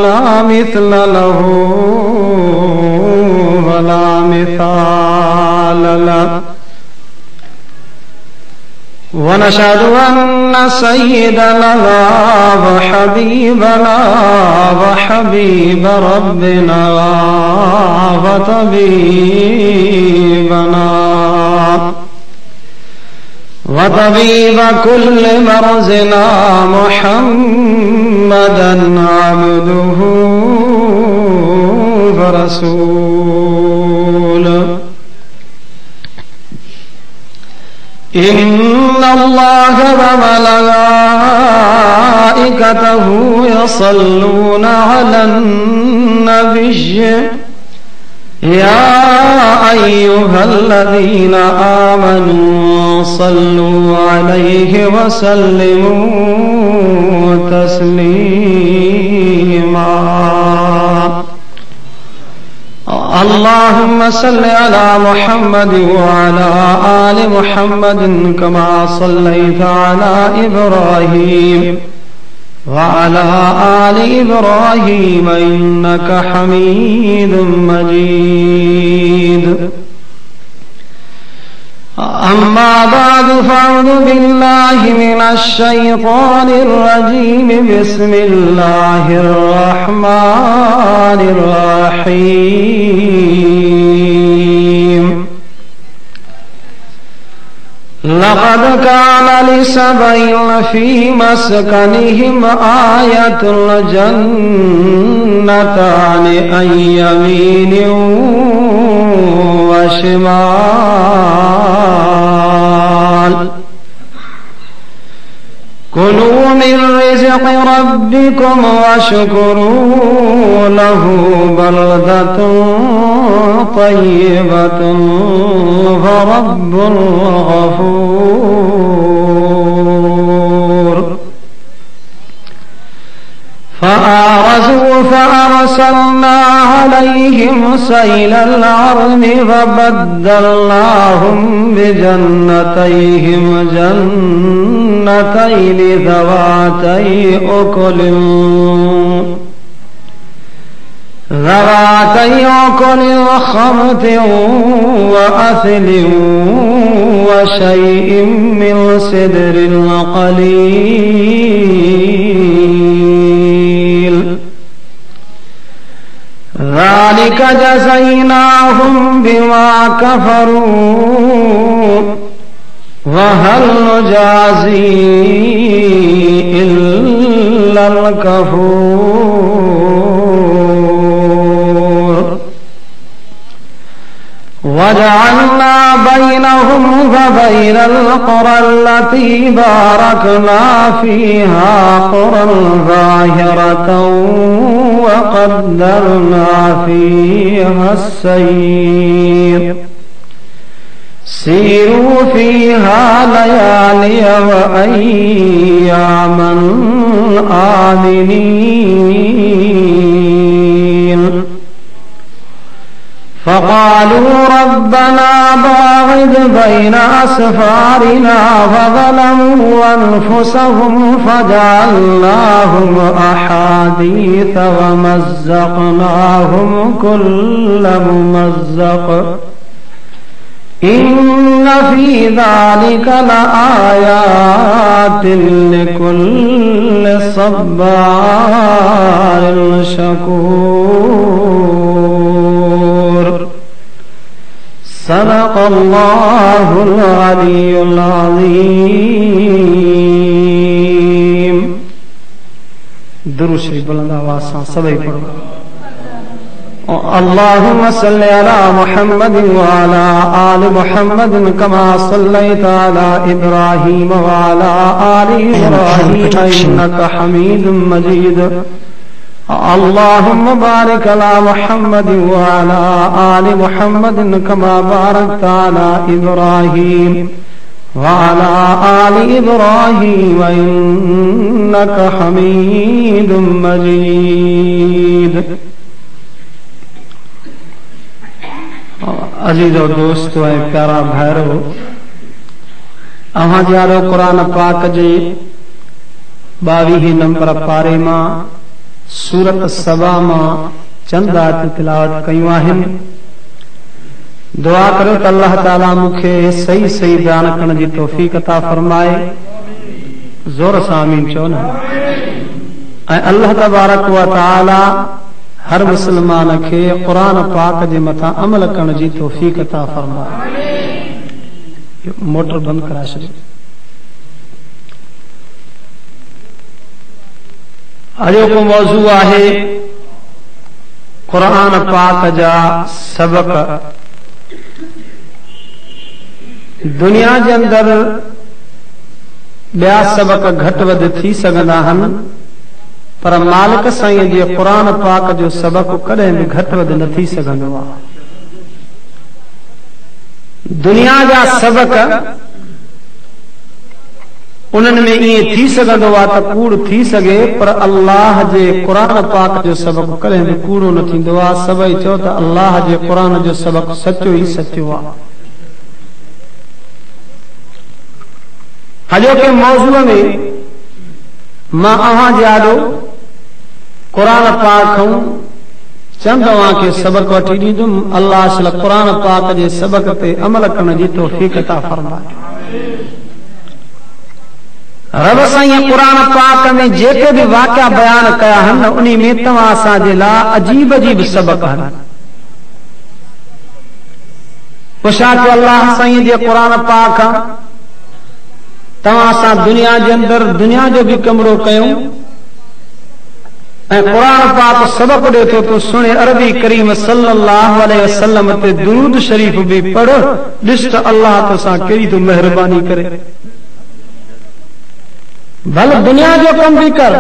ला मिस्ल लहू वला मिसाल लहू वनशहदु अन्न सय्यदना व हबीबना व हबीब रब्बिना व तबीबना व तबीब कुल्ल मर्ज़िना मुहम्मदन अब्दुहु व रसूलुहु इन्नल्लाह व मलाइकतहु यसल्लूना अलन नबिय्य या अय्युहल्लज़ीना आमनू सल्लू अलैहि व सल्लिमू तस्लीमा। अल्लाहुम्मा सल्लि अला मुहम्मद व अला आलि मुहम्मद कमा सल्लैता अला इब्राहीम व अला आलि इब्राहीम इन्नका हमीदुम मजीद। अम्मा बादु फ़अऊज़ु बिल्लाहि मिनश शैतानिर रजीम बिस्मिल्लाहिर रहमानिर रहीम। लक़द कान लिसबइन फ़ी मस्कनिहिम आयतुल जन्नतानि अन यमीनिन व शिमाल कुलू मिन रिज़्क़ि रब्बिकुम वश्कुरू लहू बल्दतुन तय्यबतुन व रब्बुन गफूर। फ़अरज़ू फ़अरसलना अलैहिम सैलल अर्मि वबद्दलनाहुम बिजन्नतैहिम जन्नतैनि ज़वातै उकुलिन ख़म्तिन व असलिन व शैइन मिन सिदरिन क़लील। ज़ालिक जज़यनाहुम बिमा कफ़रू व हल नुजाज़ी इल्लल कफूर। वजअलना बैनहुम व बैनल क़ुरा अल्लती बारकना फ़ीहा क़ुरन ज़ाहिरतन व क़द्दरना फ़ीहा अस्सैर सीरू फ़ीहा लयालिय व अय्यामन आमिनीन। फ़क़ालू रब्बना बाग़िद बैन अस्फ़ारिना फ़ज़लमू अन्फ़ुसहुम फ़जअलनाहुम अहादीथ व मज़्ज़क़नाहुम कुल्ल मुमज़्ज़क़ इन्न फ़ी ज़ालिक लआयातिन लिकुल्लि सब्बारिन शकूर। सदक़ल्लाहुल अलियुल अज़ीम। दुरूद शरीफ बुलंद आवाज़ सां सभई पढ़ो। अल्लाहुम्मा सल्लि अला मुहम्मद व अला आलि मुहम्मद कमा सल्लैता अला इब्राहीम व अला आलि इब्राहीम इन्नका हमीदुम मजीद। अल्लाहुम्मा बारिक अला मुहम्मद व अला आलि मुहम्मद कमा बारकता अला इब्राहीम व अला आलि इब्राहीम इन्नका हमीदुम मजीद। अजीज और दोस्तों प्यारा भाइरो, अवां जारो कुरान पाक जे 22 नंबर पारे मां सूरत सबा मां चंद आयत तिलावत कयूं आहिनि। दुआ करो त अल्लाह ताला मूंखे सही सही बयान करण जी तौफ़ीक़ अता फरमाए। ज़ोर सां आमीन चओ न। ऐं अल्लाह तबारक व तआला हर मुस्लमान खे क़ुरान पाक जे मथां अमल करण जी तौफ़ीक़ अता फरमाए। मोटर बंदि कराए छॾियो। अॼोको मौज़ू आहे क़ुरान पाक जा सबक। दुनिया जे अंदरि ॿिया सबक घटि वधि थी सघंदा आहिनि, पर मालिक साईं जे क़ुरान पाक जो सबक कॾहिं बि घटि वधि न थी सघंदो आहे। दुनिया जा सबक उन्हनि में ईअं थी सघंदो आहे त कूड़ थी सघे, पर अल्लाह जे क़ुरान पाक जो सबक कॾहिं बि कूड़ो न थींदो आहे। सभई चओ त अल्लाह जे क़ुरान जो सबक सचो ई सचो आहे। अॼोके मौज़ूअ में मां अव्हां जे आॾो क़ुरान पाक खां चंद अव्हांखे सबक वठी ॾींदुमि। अल्लाह शल क़ुरान पाक जे सबक ते अमल करण जी तौफ़ीक़ अता फरमाए। रब साईं क़ुरान पाक में जेके भी वाक़िया बयान कया आहिनि उन्ही में तव्हां असांजे लाइ अजीब अजीब सबक आहिनि। पुछां थो अल्लाह साईं जे क़ुरान पाक तव्हां असां दुनिया जे अंदरि दुनिया जो भी कमरो कयूं ऐं क़ुरान पाक सबक ॾे थो तो सुणे अरबी करीम सल्लल्लाहु अलैहि वसल्लम ते दुरूद शरीफ भी पढ़। ॾिस त अल्लाह तोसां कहिड़ी तो मेहरबानी करे। भले दुनिया जो कम भी कर,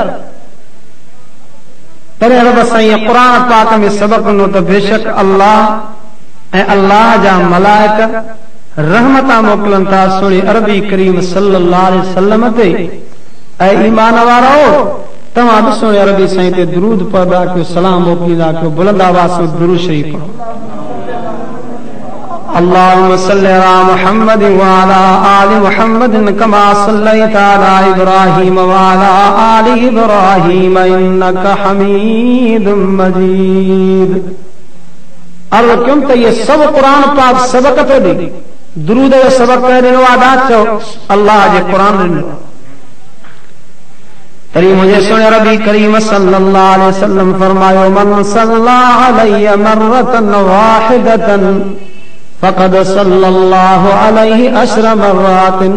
पर रब साईं क़ुरान पाक में सबक नो त बेशक अल्लाह ऐं अल्लाह जा मलाइक रहमता मोकिलन था सुणे अरबी करीम सल्लल्लाहु अलैहि वसल्लम ते। ऐं ईमान वारो तव्हां बि सुणे अरबी साईं ते दुरूद पढ़ंदा कयो, सलाम मोकिलींदा कयो, बुलंद आवाज़ सां दुरूद शरीफ पढ़ो। अल्लाहुम्मा सल्लि अला मुहम्मद व अला आलि मुहम्मद कमा सल्लैता अला इब्राहीम व अला आलि इब्राहीम इन्नका हमीदुम मजीद। अर्ज़ कयूं त ये सब क़ुरान पाक सबक थो ॾे। दुरूद जो सबक ॾिनो आहे चओ अल्लाह जे क़ुरान ॾिनो। तरी मुझे सुने रबी करीम सल्लल्लाहु अलैहि वसल्लम फरमायो मन सल्ला अलैहि मर्रतन वाहिदतन फक़द सल्लल्लाहु अलैहि अशर मर्रातिन।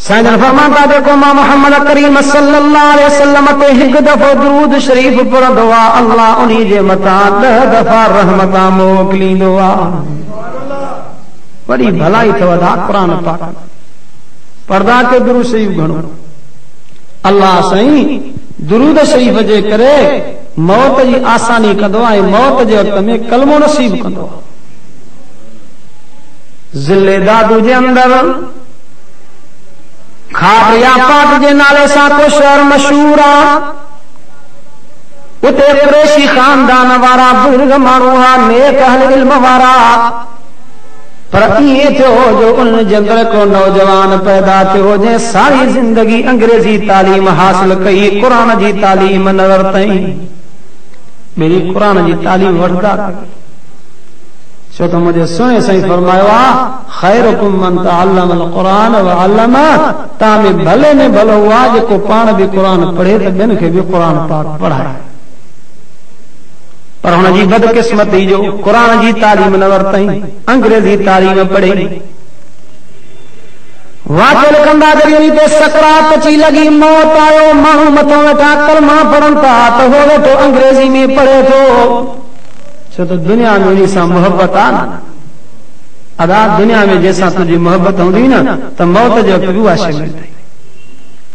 साईं फरमाता देखो मां मोहम्मद करीम सल्लल्लाहु अलैहि वसल्लम ते हिकु दफ़ो दुरूद शरीफ पढ़ंदो आहे, अल्लाह उन्ही जे मथां 10 दफ़ा रहमत मोकिलींदो आहे। वॾी भलाई अथव क़ुरान पाक पढ़ंदा के दुरूद शरीफ घणो। अल्लाह साईं दुरूद शरीफ जे करे मौत जी आसानी कंदो आहे। मौत जे वक़्त में कलमो नसीब कंदो आहे। ज़िले दादू जे अंदरि खारिया पाट जे नाले सां को शहर मशहूर आहे। उते कुरैशी खानदान वारा बुज़ुर्ग माण्हू हुआ, नेक अहल इल्म वारा। पर ईअं थियो जो उन जे अंदरि को नौजवान पैदा थियो जंहिं सारी जिंदगी अंग्रेजी तालीम हासिल कई, क़ुरान जी तालीम न वरितई। मेरी क़ुरान जी तालीम वठंदा छो त मुंहिंजे सुहिणे साईं फरमायो आहे खैरुकुम मन तअल्लमल क़ुरान व अल्लमा। तव्हां में भले में भलो हुआ जेको पाण बि क़ुरान पढ़े त ॿियनि खे बि क़ुरान पाक पढ़ाए। पर हुनजी बदकिस्मती जो क़ुरान जी तालीम न वरितई, अंग्रेजी तालीम पढ़ी। वाकिल कंदा जॾहिं ते सकरात अची लॻी, मौत आयो, माण्हू मथां वेठा कलमा पढ़नि था त हो वेठो अंग्रेजी में पढ़े थो। छो त दुनिया में उन्ही सां मोहबत आहे न। अदा दुनिया में जंहिंसां तुंहिंजी मोहबत हूंदी न त मौत जे वक़्तु बि उहा शइ मिलंदी।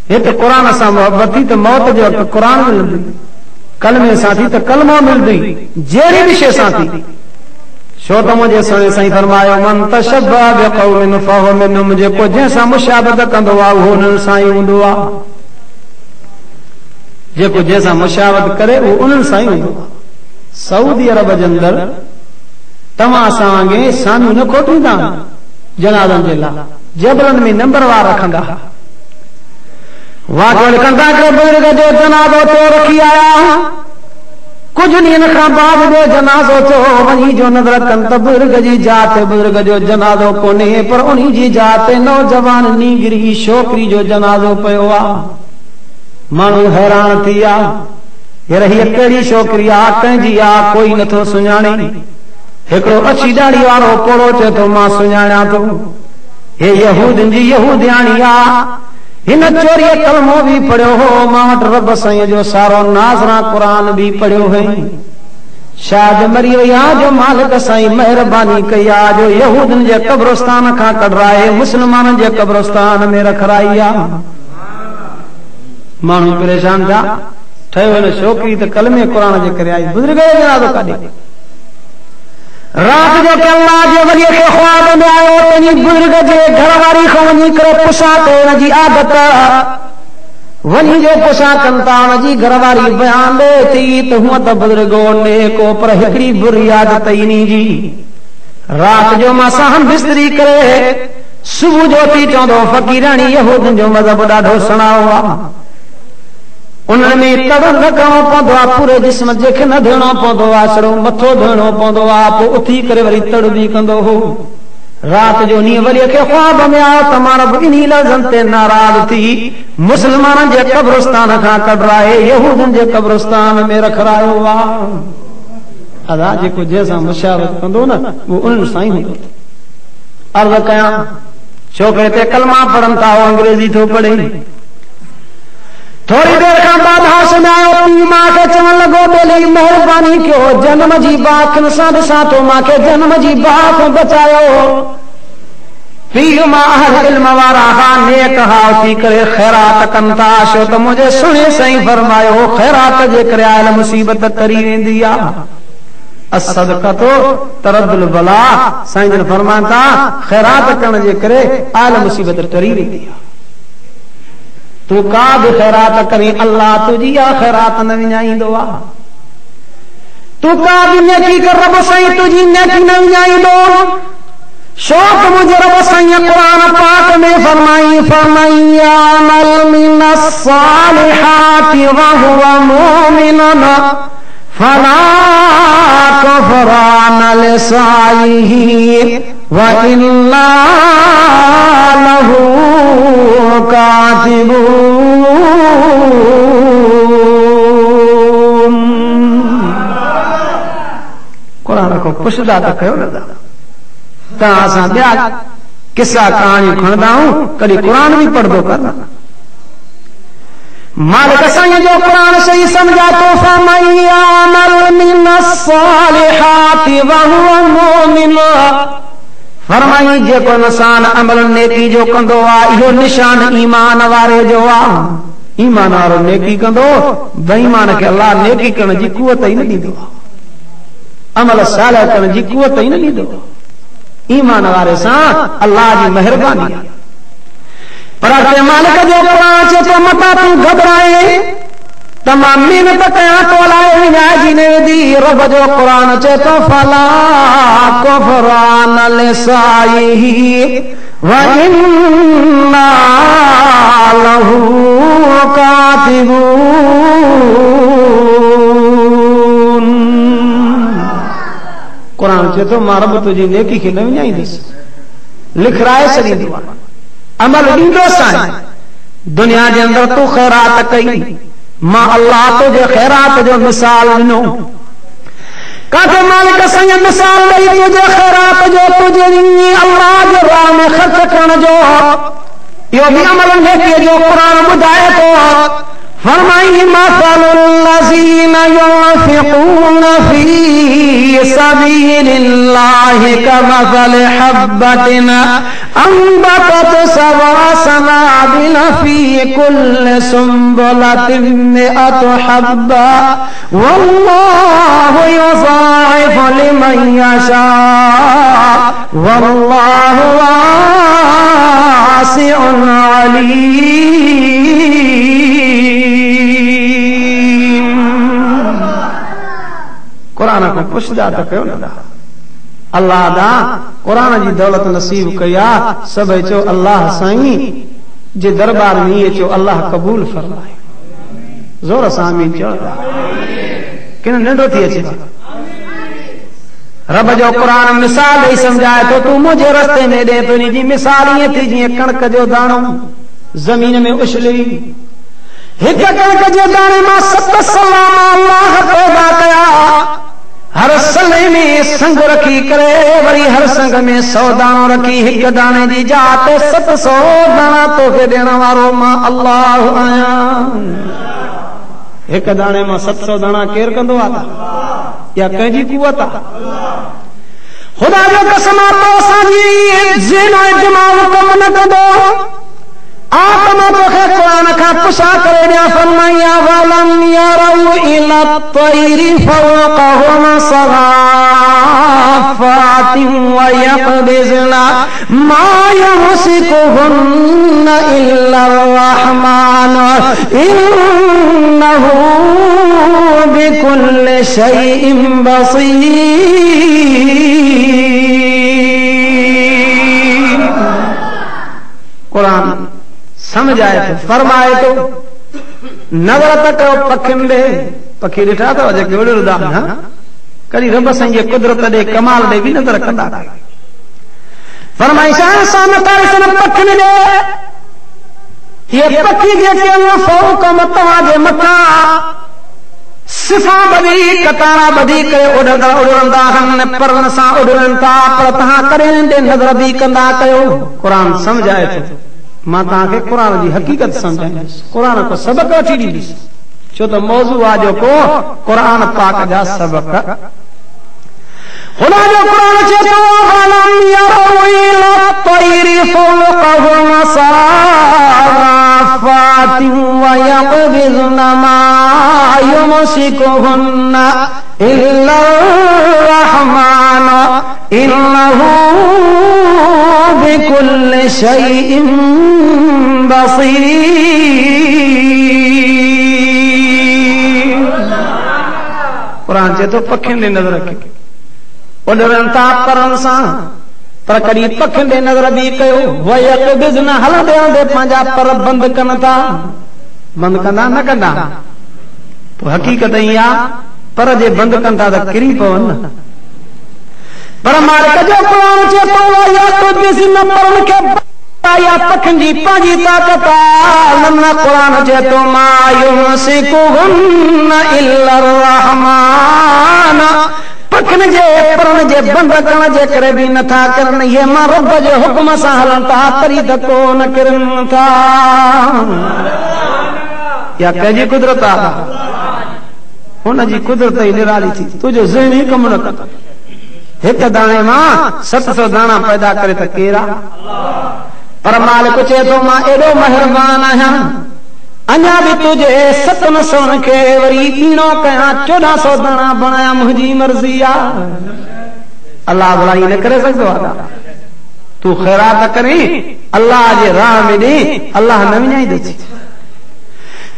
हिते क़ुरान सां मोहबत थी त मौत जे वक़्तु क़ुरान मिलंदी, कलमे सां थी त कलमो मिलंदी, जहिड़ी बि शइ सां थी। छो त मुंहिंजे सुहिणे साईं फरमायो मन तशब्बह बिक़ौमिन फहुव मिनहुम। जेको जंहिंसां मुशाबत कंदो आहे उहो उन्हनि सां ई हूंदो आहे। जेको जंहिंसां मुशाबत करे उहो उन्हनि सां ई हूंदो आहे। सऊदी अरब जे अंदरि तव्हां असां वांगुरु सामियूं न खोटींदा जनाज़नि जे लाइ, जबरनि में नंबर वार रखंदा। वाक़िअ लिखंदा कि बुज़ुर्ग जो जनाज़ो तो रखी आया कुछ ॾींहंनि खां बाद जो जनाज़ो थियो वञी जो नज़र कनि त बुज़ुर्ग जी जात बुज़ुर्ग जो जनाज़ो कोन्हे पर उन जी जात नौजवान नीगरी छोकिरी जो जनाज़ो पियो आहे। माण्हू हैरान थी विया यार हीअ कहिड़ी छोकिरी आहे कंहिंजी आहे कोई नथो सुञाणे। हिकिड़ो अछी ॾाढ़ी वारो पोड़ो चए थो मां सुञाणियां थो हे यहूदनि जी यहूदियाणी आहे हिन चोरीअ कलमो भी पढ़ियो हो मां वटि रब साईं जो सारो नाज़रा क़ुरान भी पढ़ियो हुई शायदि मरी वई आहे जो मालिक साईं महिरबानी कई आहे जो यहूदनि जे कब्रस्तान खां कढराए मुस्लमाननि जे कब्रस्तान में रखराई आहे। माण्हू परेशान थिया ठहियो हिन छोकिरी त कलमे क़ुरान जे करे आई बुज़ुर्ग जो जनाज़ो काॾे रात जो के अल्लाह जे वली के ख्वाब में आयो तनी बुजुर्ग जे घरवारी खां वञी करे पुछा करण जी आदत वञी जो पुछा कनि था जी घरवारी बयान ॾे थी त हूअं त बुजुर्गो नेको पर हिकिड़ी बुरी आदत इन्ही जी रात जो मां सहन बिस्तरी करे सुबुह जो थी चवंदो फ़क़ीराणी यहूदनि जो मज़हब ॾाढो सणाओ आहे उनमें तड़ न करणो पवंदो आहे पूरे जिस्म जंहिंखे न धोइणो पवंदो आहे सिरो मथो धोइणो पवंदो आहे पोइ उथी करे वरी तड़ बि कंदो हो। रात जो नींहुं वरी खे ख्वाब में आयो त मां रब इन्ही लफ़्ज़नि ते नाराज़ थी मुस्लमाननि जे कब्रस्तान खां कढराए यहूदनि जे कब्रस्तान में रखरायो आहे। अदा जेको जंहिंसां मुशावरत कंदो न उहो उन्हनि सां ई हूंदो। अर्ज़ कयां छोकिरे ते कलमा पढ़नि था उहो अंग्रेज़ी थो पढ़े थोड़ी देर खां बाद हास में आयो पीउ मां खे चवण लॻो बेली महिरबानी कयो जन्म जी बाखनि सां ॾिसां थो मूंखे जन्म जी बाख बचायो। पीउ मां हर इल्म वारा हा नेक हा थी करे ख़ैरात कनि था छो त मुंहिंजे सुहिणे साईं फरमायो ख़ैरात जे करे आयल मुसीबत तरी वेंदी आहे। असदक़तो तरदुल बला साईं जन फरमाइनि था ख़ैरात करण जे करे आयल मुसीबत तरी वेंदी आहे। तू का भी खैरात करी अल्लाह तुझी खैरात न विञाईंदो आहे। तू का भी नेकी कर रब साईं तुझी नेकी न विञाईंदो। शौक़ मुंहिंजे रब साईं क़ुरान पाक में फरमाई अमल मिनस सालिहाति व हुवा मुमिनुन फला कफरान लिसाइही व इन्ना लहू कातिबून। क़ुरान को पुछदा त कयो न तव्हां असां ॿिया किस्सा कहाणियूं खणंदा आहियूं कॾहिं क़ुरान बि पढ़ंदो कर मालिक साईं जो क़ुरान सही सम्झा तो फरमाई अमल मिनस सालिहाति व हुवा मुमिन फरमाई जेको इंसान अमल नेकी जो कंदो आहे इहो निशान ईमान वारे जो आहे। ईमान वारो नेकी कंदो बेईमान खे अल्लाह नेकी करण जी कुवत ई न ॾींदो आहे अमल सालिह करण जी कुवत ई न ॾींदो। ईमान वारे सां अल्लाह जी महिरबानी आहे। पर अॻिते मालिक जो क़ुरान चए थो मता तूं घबराए त मां महिनत कयां तो अलाए विञाइजी न वेंदी। रब जो क़ुरान चए थो फला कफरान लिसाइही व इन्ना लहू कातिबून। क़ुरान चए थो मां रब तुंहिंजी नेकी खे न विञाईंदुसि लिखराए छॾींदो आहे अमल ॾींदो साईं। दुनिया जे अंदर तूं ख़ैरात कई मां अल्लाह तुझे खैरात जो मिसाल ॾिनो काथे मालिक साईं मिसाल ॾेई तुझे खैरात जो तुझे अल्लाह जे राह में ख़र्च करण जो इहो बि अमल नेकीअ जो क़ुरान ॿुधाए थो। फरमाई मसलुल लज़ीना युनफ़िक़ून फ़ी सबीलिल्लाहि कमसलि हब्बतिन अंबतत सबअ सनाबिल फ़ी कुल्लि सुंबुलतिन मिअतु हब्बा वल्लाहु युज़ाइफ़ु लिमन यशा वल्लाहु वासिउन अलीम। क़ुरान को पुछदा त कयो न अल्लाह दा क़ुरान जी दौलत नसीब कया सब चो अल्लाह साईं जे दरबार में ये चो अल्लाह कबूल फरमाए। जोर सां आमीन चओ। किन नंढो थी अचे रब जो कुरान मिसाल ही समझाए तो तू मुझे रस्ते में दे तो जी मिसाल ये थी जी कणक जो दाणो जमीन में उछली एक कणक जो दाणे मां 7 सलाम अल्लाह पैदा कया। हर सले में संग रखी करे वरी हर संग में 100 दाणो रखी एक दाणे जी जात 700 दाणा तोखे ॾियण वारो मां अल्लाह आया। एक दाणे मां 700 दाणा केर कंदो आहे या कंहिंजी कुवत आहे? खुदा जो कसम तो असांजी ज़हन ऐं दिमाग़ कम न कंदो। आत्मा तोखे कुरान खां पुछा करे ॾियां फरमाया वलम यरौ इला तैरी फौक़हुम सगाफ़ातिन व यक़बिज़ना मा यमसिकुहुन्न इल्ला अर्रहमान इन्नहु बिकुल्लि शैइन बसीर। कुरान समझ आए तो फरमाए तो नज़र तक पखियुनि ॾे पखी ॾिठा अथव जेके उड़ंदा आहिनि कॾहिं रब साईं जे कुदरत ॾे कमाल ॾे बि नज़र कंदा फरमाइश पखियुनि ॾे ये पखी जेके फौक़म तव्हांजे मथां सिफ़ा बदी कतारा बदी करे उड़ंदा आहिनि परनि सां उड़नि था पर तव्हां करे नज़र बि कंदा कयो। क़ुरान समझाए थो मां तव्हांखे क़ुरान जी हक़ीक़त समझाईंदुसि क़ुरान को सबक वठी ॾींदुसि छो त मौज़ू आहे जेको क़ुरान पाक जा सबक। खुदा जो क़ुरान चए थो वलम यरौ इला तैरी फौक़हुम सगाफ़ातिन व यक़बिज़ना मा युमसिकुहुन्न इल्ला अर्रहमान इन्नहु बिकुल्लि शैइन बसीर। कुरान चए थो पखियुनि ॾे नज़र रखी उॾनि था परनि सां पर कॾहिं पखियुनि ॾे नज़र बि कयो व यक़बिज़ना हलंदे हलंदे पंहिंजा पर बंदि कनि था। बंदि कंदा न कंदा पोइ हक़ीक़त ई आहे पर जे बंदि कनि था त किरी पवनि न। पर मालिक जो क़ुरान चए थो यक़बिज़ना परनि खे या पखियुनि जी पंहिंजी ताक़त आहे। क़ुरान चए थो मा युमसिकुहुन्न इल्ला अर्रहमान पखियुनि जे परनि जे बंदि करण जे करे बि नथा करनि इहे मां रब जे हुकुम सां हलनि था तरी धको न किरनि था। या कंहिंजी कुदरत आहे हुनजी कुदरत ई निराली थी तुंहिंजो ज़हन ई कम न कंदो। एक दाणे मां 700 दाणा पैदा करे त केर आहे? पर मालिक चए थो मां एॾो मेहरबान आहियां अञा बि तुंहिंजे 700 खे वरी ॿीणो कयां 1400 दाणा बणाया मुंहिंजी मर्ज़ी आहे। अल्लाह भलाई न करे सघंदो आहे। तू ख़ैरात करी अल्लाह जे राह में ॾे अल्लाह न विञाईंदुसि।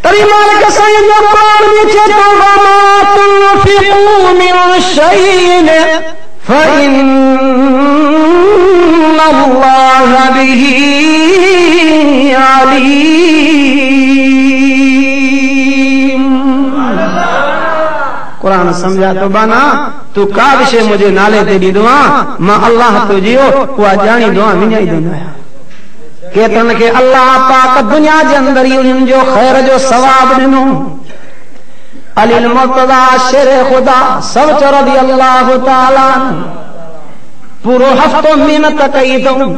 तरी मालिक साईं जो क़ुरान में चए थो वमा तुनफ़िक़ू मिन शैइन फ़इन्न अल्लाह बिही अलीम। कुरान समझा तो बाना तू का विषय मुझे नाले ते ॾींदो आहियां मां अल्लाह तुंहिंजो उहा ॼाणींदो आहियां विञाईंदो आहियां। केतरनि खे अल्लाह पाक दुनिया जे अंदरि उन्हनि जो ख़ैर जो सवाब ॾिनो। अली मुर्तज़ा शेर खुदा सब रज़ी अल्लाह ताला पूरो हफ़्तो महिनत कई अथऊं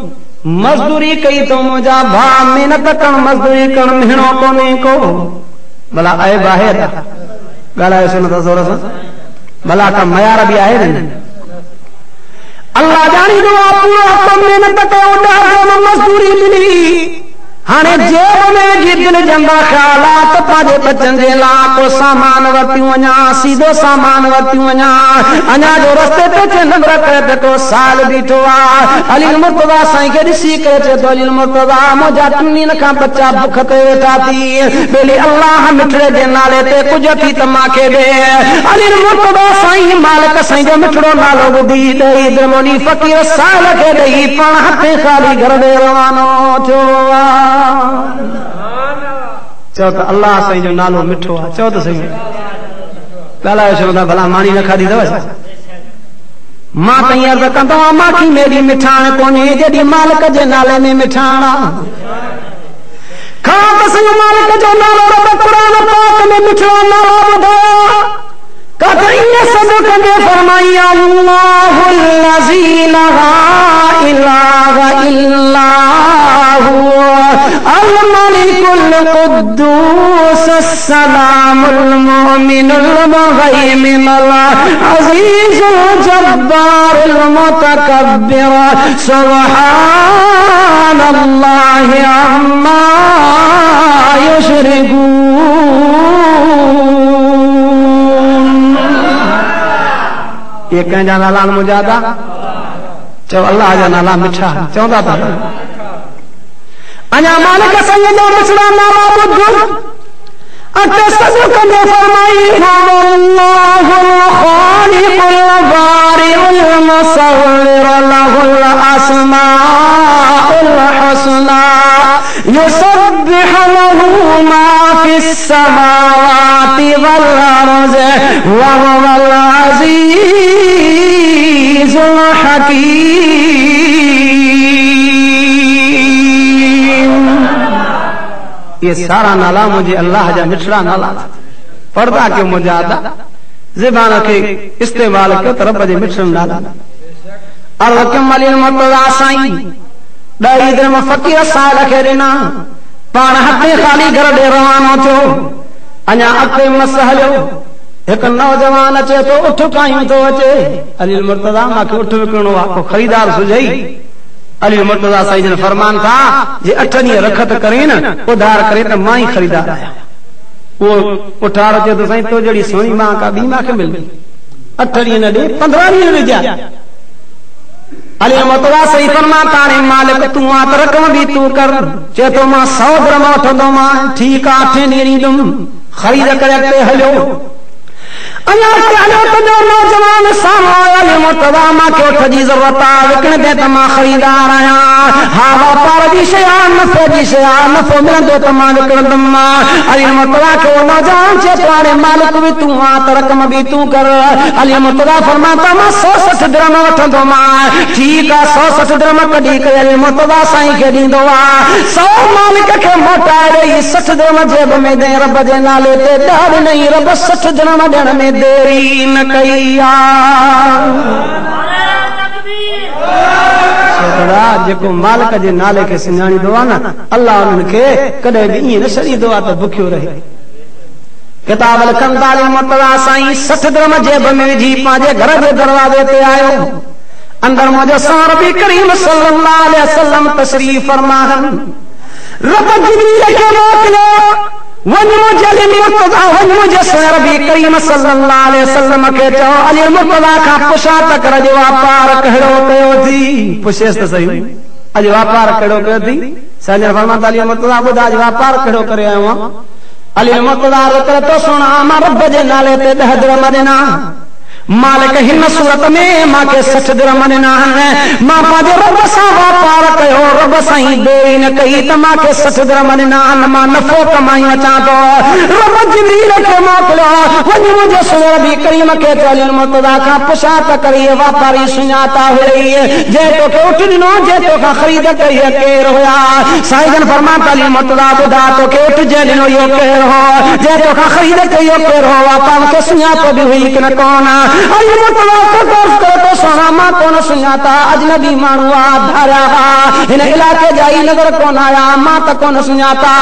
मज़दूरी कई अथऊं मुंहिंजा भाउ महिनत करण मज़दूरी करण मिहणो कोन्हे को भला आहे ॿाहिरि ॻाल्हायो सुन था ज़ोर सां भला का मयार बि आहे न। अल्लाह ॼाणींदो आहे पूरो हफ़्तो महिनत कयो 10 मज़दूरी मिली हाणे जेब में जी दिल जंदा ख़्यालात पंहिंजे बचनि जे लाइ को सामान वरितियूं वञा सीधो सामान वरितियूं वञा अञा जो रस्ते ते नंबर करे को साल बीठो आहे। अली मुर्तज़ा साईं खे ॾिसी करे चए थो अली मुर्तज़ा मुंहिंजा 3 खां बच्चा बुख ते वेठा थी बेली अल्लाह मिठड़े जे नाले ते कुझु थी त मूंखे ॾे। अली मुर्तज़ा साईं मालिक साईं जो मिठड़ो नालो ॿुधी ॾेई दिलमोनी फ़क़ीर साल खे ॾेई पाण हथे ख़ाली घर ॾे रवानो थियो आहे। चओ त अल्लाह साईं जो नालो मिठो आहे चओ त सही ॻाल्हायो छो था भला मानी न खाधी अथव मां त हींअर त कंदो आहियां माखी मेरी मिठाण कोन्हे जॾहिं मालिक जे नाले में मिठाण आहे खां त सही मालिक जो नालो रब क़ुरान पाक में मिठो नालो ॿुधायो कतईं सद कंदे फरमाई अल्लाहुल लज़ी ला इलाहा इल्ला हुवा अल मलिकुल कुद्दूस अस्सलामुल मुमिनुल मुहैमिनुल अज़ीजुल जब्बारुल मुतकब्बिर सुब्हानल्लाहि अम्मा युशरिकून ये कंहिंजा नाला मुजादा चओ अल्लाह जा नाला मिठा चवंदा था अञा मालिक संग जो मिठड़ा नाला ॿुध अटे सॼो कंदे फरमाई अल्लाहुल ख़ालिक़ुल बारिउल मुसव्विर लहुल अस्माउल हुस्ना युसब्बिहु लहू मा फिस समावाति वल अर्ज़ि व हुवल अज़ीज़ुल हकीम ये सारा नाला मुझे अल्लाह जा मिठड़ा नाला पर्दा के मुजादा ज़बान के इस्तेमाल कयो त रब जे मिठड़े नाला अलकमलिल मुतला साईं ॾही दिन में फ़कीर साल खे ॾिना पाण हथे ख़ाली घर ॾे रवानो थियो अञा अॻिते मस हलियो एक नौजवान अचे तो उठ कायूं तो अचे अली मुर्तज़ा मूंखे उठ विकिणो आहे को ख़रीदार सुझाई अली मुर्तज़ा साईं जन फरमान था जे 8 ॾींहं रखत करे न उधार करे त मां ई ख़रीदार आहियां वो उठार अचे तो साईं तो जड़ी सोनी मां का ॿी मूंखे मिलंदी 8 ॾींहं न ॾे 15 ॾींहं ॾिजा अली मुर्तज़ा साईं फरमान ताणे मालिक तूं आ त रक़म बि तूं कर चे तो मां 100 दिरहम वठंदो मां ठीक आहे 8 ॾींहं ॾींदुमि ख़रीद करे अॻिते हलियो अञा नौजवान साम्हूं मुर्तज़ा मूंखे उठ जी ज़रूरत आहे विकिणे ते त मां ख़रीदार आहियां हा वापार जी शइ आहे नफ़े जी शइ आहे नफ़ो मिलंदो त मां विकिणंदुमि अली मुर्तज़ा खे उहो नौजवान चए थो हाणे मालिक बि तूं आहे त रक़म बि तूं कर अली मुर्तज़ा फरमाए थो मां 160 दिरहम वठंदो मां ठीकु आहे 160 दिरहम कढी करे अली मुर्तज़ा साईं खे ॾींदो आहे 100 मालिक खे मोटाए ॾेई 60 दिरहम जेब में ॾेई रब जे नाले ते ॾाढ नहीं रब 60 दिरहम ॾियण में देरी न कई जेको मालिक जे नाले खे सुञाणींदो आहे न अल्लाह उन्हनि खे कॾहिं बि ईअं न छॾींदो आहे त बुखियो रहे किताब लिखनि था मुर्तज़ा साईं 60 दिरहम जेब में विझी पंहिंजे घर जे दरवाज़े ते आयो अंदर मुंहिंजो नबी करीम सल्लल्लाहु अलैहि वसल्लम तशरीफ़ फरमाहन रब जिब्रील खे मोकिलियो वन मुझे अली मुर्तज़ा वन मुझे नबी करीम सल्लल्लाहु अलैहि वसल्लम खे चओ अली मुर्तज़ा खां पुछा त कर जो वापार कहिड़ो कयो थी पुछेसि त सही अॼु वापार कहिड़ो कयो थी साईं फरमाता अली मुर्तज़ा ॿुधा अॼु वापार कहिड़ो करे आयो आहियां अली मुर्तज़ा करे तो सुणा मां रब जे नाले ते 10 दिरहम ॾिना मालिक हिन सूरत में मूंखे 60 दिरहम ॾिना मां पंहिंजे रब सां वापार कयो रब साईं देरी न कई त मूंखे 60 दिरहम ॾिना मां नफ़ो कमाई अचां थो रब जिब्रील खे मोकिलियो वञ मुंहिंजे नबी करीम खे अली मुर्तज़ा खां पुछा त करी वापारी सुञाता हुई जे तोखे उठ ॾिनो जे तोखां ख़रीद कई केरु हुया साईं जन फरमाता अली मुर्तज़ा ॿुधा तोखे उठ जे ॾिनो इहो केरु हो जे तोखां ख़रीद कई इहो केरु हो वापार खे सुञातो बि हुई कि न कोन अली मुर्तज़ा तो सोना मां कोन सुञाता अजनबी माण्हू आहे धारिया हिन इलाइक़े जा ई नज़र कोन आया मां त कोन सुञाता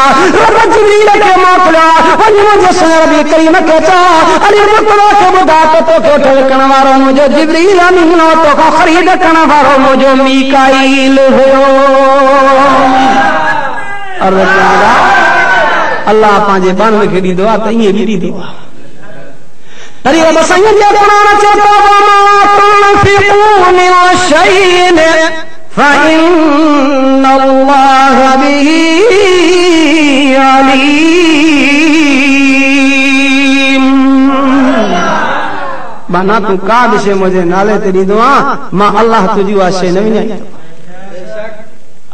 रब जिब्रील खे मोकिलियो वञ मुंहिंजे नबी करीम खे चओ अली मुर्तज़ा खे ॿुधा त तोखे उठ विकण वारो मुंहिंजो जिब्रील मीनो तोखां ख़रीद करण वारो मुंहिंजो मीकाईल हुयो अल्लाह पंहिंजे ॿारनि खे ॾींदो आहे त ईअं बि ॾींदो आहे अरे रब साईं जे क़ुरान चवंदो वमा तुनफिक़ू मिन शैइन फइन्नल्लाह बिही अलीम माना तूं का बि शइ मुंहिंजे नाले ते ॾींदो आहे मां अल्लाह तुंहिंजी उहा शइ न विञाईंदो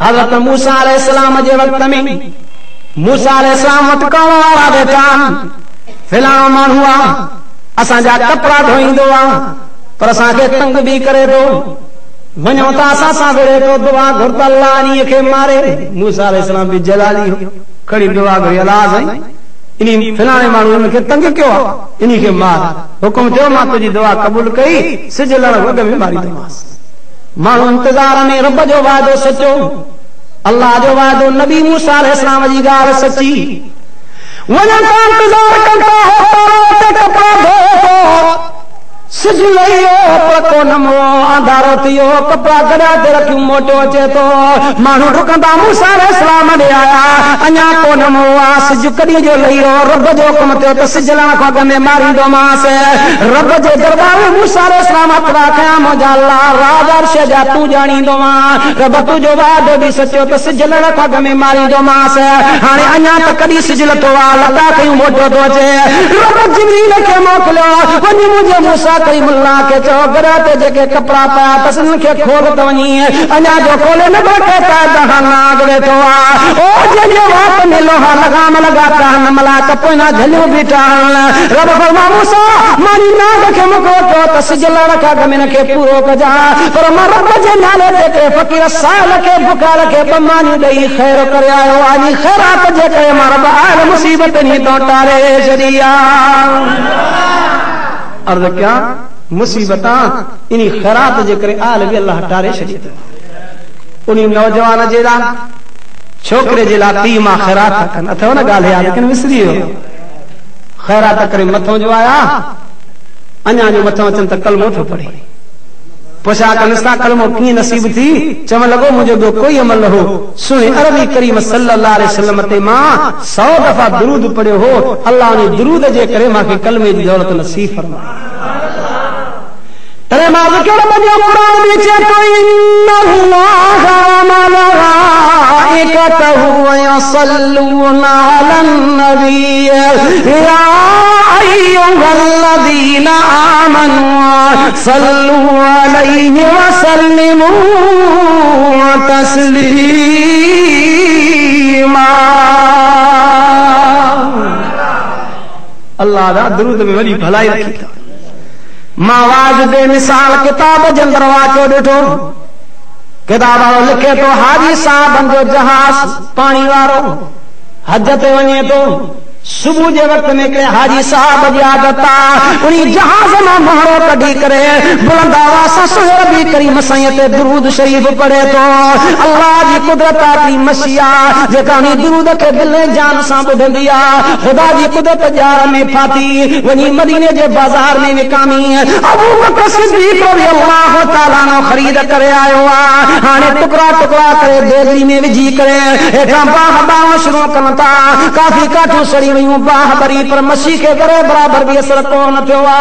हज़रत मूसा अलैहिस्सलाम जे वक्त में मूसा अलैहिस्सलाम वटि करण वारा वेठा फिलाणो माण्हू आहे असांजा कपिड़ा धोईंदो आहे पर असांखे तंग बि करे थो वञो त असां सां विड़े थो दुआ घुर त अल्लाह इन्हीअ खे मारे मूसा अलैहिस्सलाम बि जलाली हो खड़ी दुआ घुरी अल्लाह साईं इन फिलाणे माण्हू खे तंग कयो आहे इन्हीअ खे मार हुकुम थियो मां तुंहिंजी दुआ क़बूल कई सिज लड़ वॻ में मारींदोमांसि माण्हू इंतज़ार में रब जो वाइदो सचो अल्लाह जो वाइदो नबी मूसा अलैहिस्सलाम जी ॻाल्हि सची वञनि था इंतज़ार कंदा कपिड़ा धो सिज लहियो पको नमो अंधारो थियो कपिड़ा गॾा ते रखियूं मोटो अचे थो माण्हू डुकंदा मूसा अलैहिस्सलाम ॾे आया अञा को नमो आहे सिज कॾहिं जो लहियो रब जो हुकुम थियो त सिज लहण खां अॻु में मारींदोमांसि रब जे दरबार में मूसा अलैहिस्सलाम हथड़ा खयां मुंहिंजा अल्लाह राज अर्श जा तूं ॼाणींदोमांइ रब तुंहिंजो वाइदो बि सचो त सिज लहण खां अॻु में मारींदोमांसि हाणे अञा त कॾहिं सिज लथो आहे लॻा कयूं मोटो थो अचे रब जिब्रील खे मोकिलियो वञी मुंहिंजे मूसा कलीमुल्लाह खे चओ गॾा ते जेके कपिड़ा पाया अथसि उन्हनि खे खोल त वञी अञा जो खोले न बैठे त नाग वेठो आहे ओ जंहिंजे वात में लोहा लगाम लगा कान मलाक पोइना झलियूं बीठा आहिनि रब फरमा मूसा मानी नाग खे मोकिलियो त सिज लहण खां अॻु में हिन खे पूरो कजां पर मां रब जे नाले ते फ़क़ीर साल खे बुखार खे बमानी ॾेई ख़ैर करे आयो आहे ख़ैरात जे करे मां रब आयल मुसीबत नी तो टारे छॾी आहे अर्ज़ कयां मुसीबत इन खैरात जे करे आल भी अल्लाह टारे छॾी उन नौजवान जे लाइ छोकिरे जे लाइ पीउ मां खैरात कनि अथव न ॻाल्हि यादि लेकिन विसरी वियो खैरात करे मथों जो आया अञा जो मथों अचनि त कलमो थो पढ़े पोइ कनि सा कलमो कीअं नसीब थी चवण लॻो मुंहिंजो ॿियो कोई अमल न हो सुने अरबी करीम सल्लल्लाहु अलैहि वसल्लम ते मां 100 दफ़ा दुरूद पढ़ियो हो अल्लाह उन दुरूद जे करे मूंखे कलमे जी दौलत नसीब फरमाई तरे मां ज़िक्र बजो कुरान में चए तो इन्नल्लाह व मलाइकतहु यसल्लूना अलन नबी या अय्युहल्लज़ीना आमनू सल्लू अलैहि व सल्लिमू तस्लीमा अल्लाह दा दुरूद में वॾी भलाई रखी था मां वाज बेमिसाल किताब जे अंदर वाचो ॾिठो किताब लिखे तो हाजी साहब जो जहाज पानी वारो हज ते वञे तो सुबह जे वक्त में के हाजी साहब जी आदत उन जहाज में महरो कढी करे बुलंद आवाज से सुहर भी करीम साईं ते दुरूद शरीफ पढ़े तो अल्लाह जी कुदरत की मशिया जेका उन दुरूद के दिल जान से बुधंदी आ खुदा जी कुदरत जार में फाती वनी मदीने जे बाजार में विकामी अबू बकर सिद्दीक रज़ी अल्लाह तआला नो खरीद करे आयो आ हाने टुकड़ा टुकड़ा करे देगड़ी में विझी करे हेठा बाह बाह शुरू करता काफी काठू सड़ी वयूं बाह भरी पर मसीह के करे बराबर भी असर कोन थियो आ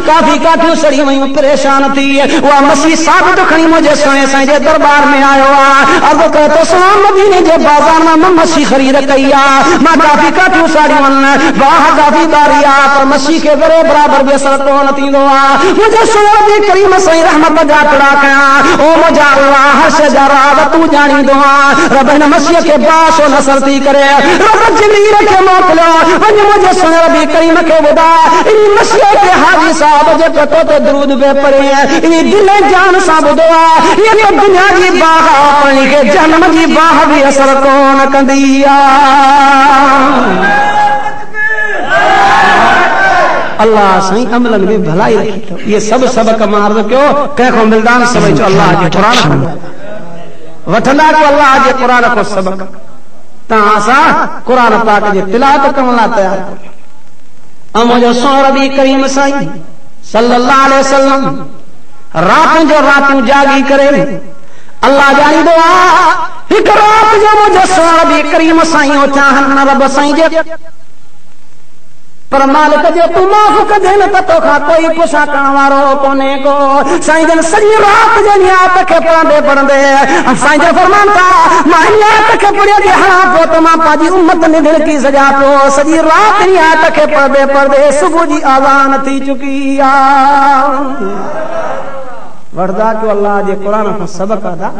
काफी काठियूं सड़ी वयूं परेशान थी वा मसीह साबित खणी मुझे सोए साईं जे दरबार में आयो आ अर्ज़ करे तो सलाम मदीने जे बाजार में मसीह खरीद कई आ मां काफी काठियूं साड़ियूं बाह काफी बारी आ पर मसीह के करे बराबर भी असर कोन थींदो आ मुझे सोए भी करीम साईं रहमत जा टड़ा कया ओ मुझा अल्लाह हर्ष जा राज तू जानींदो आ रब इन मसीह के बासो नसर थी करे रब जिब्रील के मोकिलियो वञ मुझे सुने रबी करीम के बुधा इन मसीह के हाजी साहब जे पतो ते दुरूद पे पढ़े इन दिल जान सा बुधो ये तो दुनिया जी बाह पानी के जन्म जी बाह भी असर कोन कंदी आ अल्लाह साईं अमलन में भलाई रखी तो ये सब सबक मार क्यों कहो मिलदान समझ अल्लाह जे कुरान वठंदा को अल्लाह जे कुरान को सबक तासा कुरान पाक जे तिलावत करण लाइ तैयार कयो मुझो सोहर भी करीम साईं सल्लल्लाहु अलैहि वसल्लम रात जो रातूं जागी करे अल्लाह जानींदो आ हिक रात जो मुझो सोहर भी करीम साईं ओ चाहन रब साईं जे पर मालिक जे तू माफ़ कजे न त तोखां कोई पुछा करण वारो कोने को साईं जन सॼी रात जे नियात खे पढ़ंदे पढ़ंदे साईं जन फरमान था मां नियात खे पढ़ियो जे हणा पियो त मां पंहिंजी उम्मत निढड़ की सॼा पियो सॼी रात नियात खे पढ़ंदे पढ़ंदे सुबुह जी आज़ान थी चुकी आ वठदा कयो अल्लाह जे क़ुरान खां सबक अदा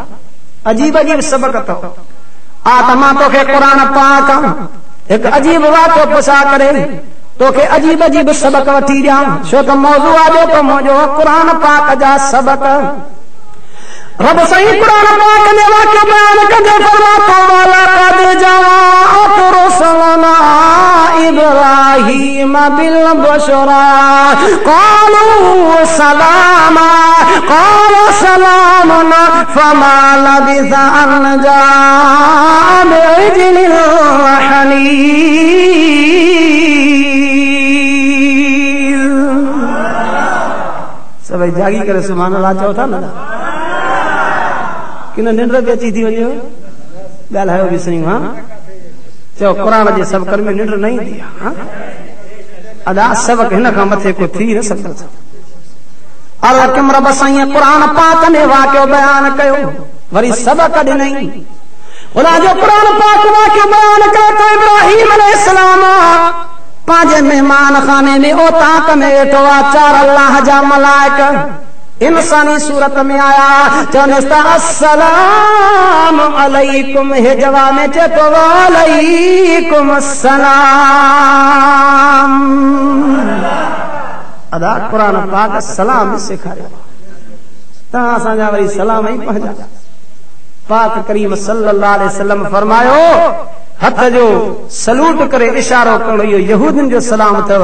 अजीब अजीब सबक अथव। आ त मां तोखे क़ुरान पाक एक अजीब वाक़ो पुछा करे तोखे अजीब अजीब सबक वठी ॾियां, छो त मौज़ू आहे त मुंहिंजो क़ुरान पाक जा सबक। रब साईं क़ुरान पाक में वाक़ो बयान कंदे फरमातो वाला कद जाअत रुसुलना इब्राहीम बिल बुशरा क़ालू सलामा क़ाल सलामुन फमा लबिस अन जाअ बिइज्लिन हनीज़। सभई जागी करे सुभान अल्लाह चओ था न कि निंड बि अची थी वञे ॻाल्हायो बि सही। हाँ चओ क़ुरान जे सबक़नि में निंड न ईंदी आहे। अदा सबक हिन खां मथे को थी न सघंदो। अल्लाह किम रब साईं क़ुरान पाक में वाक़ियो बयान कयो वरी सबक ॾिनई। उन जो क़ुरान पाक वाक़ियो बयान कयो त इब्राहीम अलैहिस्सलाम पंहिंजे महिमान खाने में ओताक में वेठो आहे। 4 अल्लाह जा मलाइका इंसानी सूरत में आया चवनि था अस्सलाम अलैकुम। हे जवाब में चए थो वालैकुम अस्सलाम। अदा क़ुरान पाक सलाम बि सेखारियो तव्हां असांजा वरी सलाम ई पंहिंजा। पाक करीम सल्लल्लाहु अलैहि वसल्लम फरमायो हथ जो सलूट करे इशारो करणो इहो यहूदियुनि जो सलाम अथव।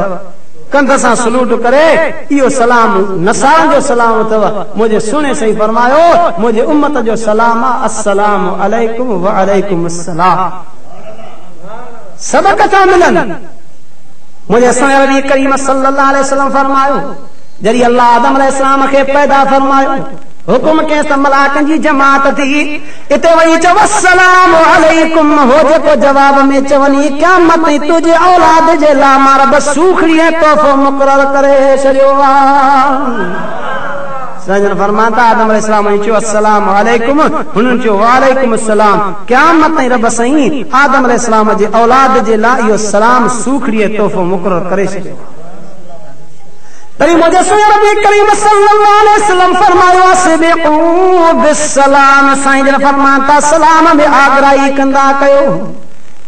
कंध सां सलूट करे इहो सलाम नसारनि जो सलाम अथव। मुंहिंजे सुहिणे साईं फरमायो मुंहिंजे उम्मत जो सलाम आहे अस्सलाम अलैकुम व अलैकुम अस्सलाम। सबक था मिलनि। मुंहिंजे सुहिणे नबी करीम सल्लल्लाहु अलैहि वसल्लम फरमायो जॾहिं अल्लाह आदम अलैहिस्सलाम खे पैदा फरमायो हुकुम कंहिं त मलाइकनि जी जमात थी इते वही चओ अस्सलाम अलैकुम। हो जेको जवाब में चवनी क़यामत तुंहिंजे औलाद जे लाइ मां रब सूखड़ी ऐं तोहफ़ो मुक़ररु करे छॾियो आहे। सजन फरमाता आदम अलैहिस्सलाम ने चयो अस्सलाम अलैकुम, हुननि चयो वालैकुम अस्सलाम। क़यामत ताईं रब साईं आदम अलैहिस्सलाम जे औलाद जे लाइ इहो सलाम सूखड़ी ऐं तोहफ़ो मुक़ररु करे छॾियो। तरी मुझे सुने नबी करीम सल्लल्लाहु अलैहि वसल्लम फरमायो अस्बिqu बिस्सलाम। साईं जन फरमाता सलाम में आगराई कंदा कयो।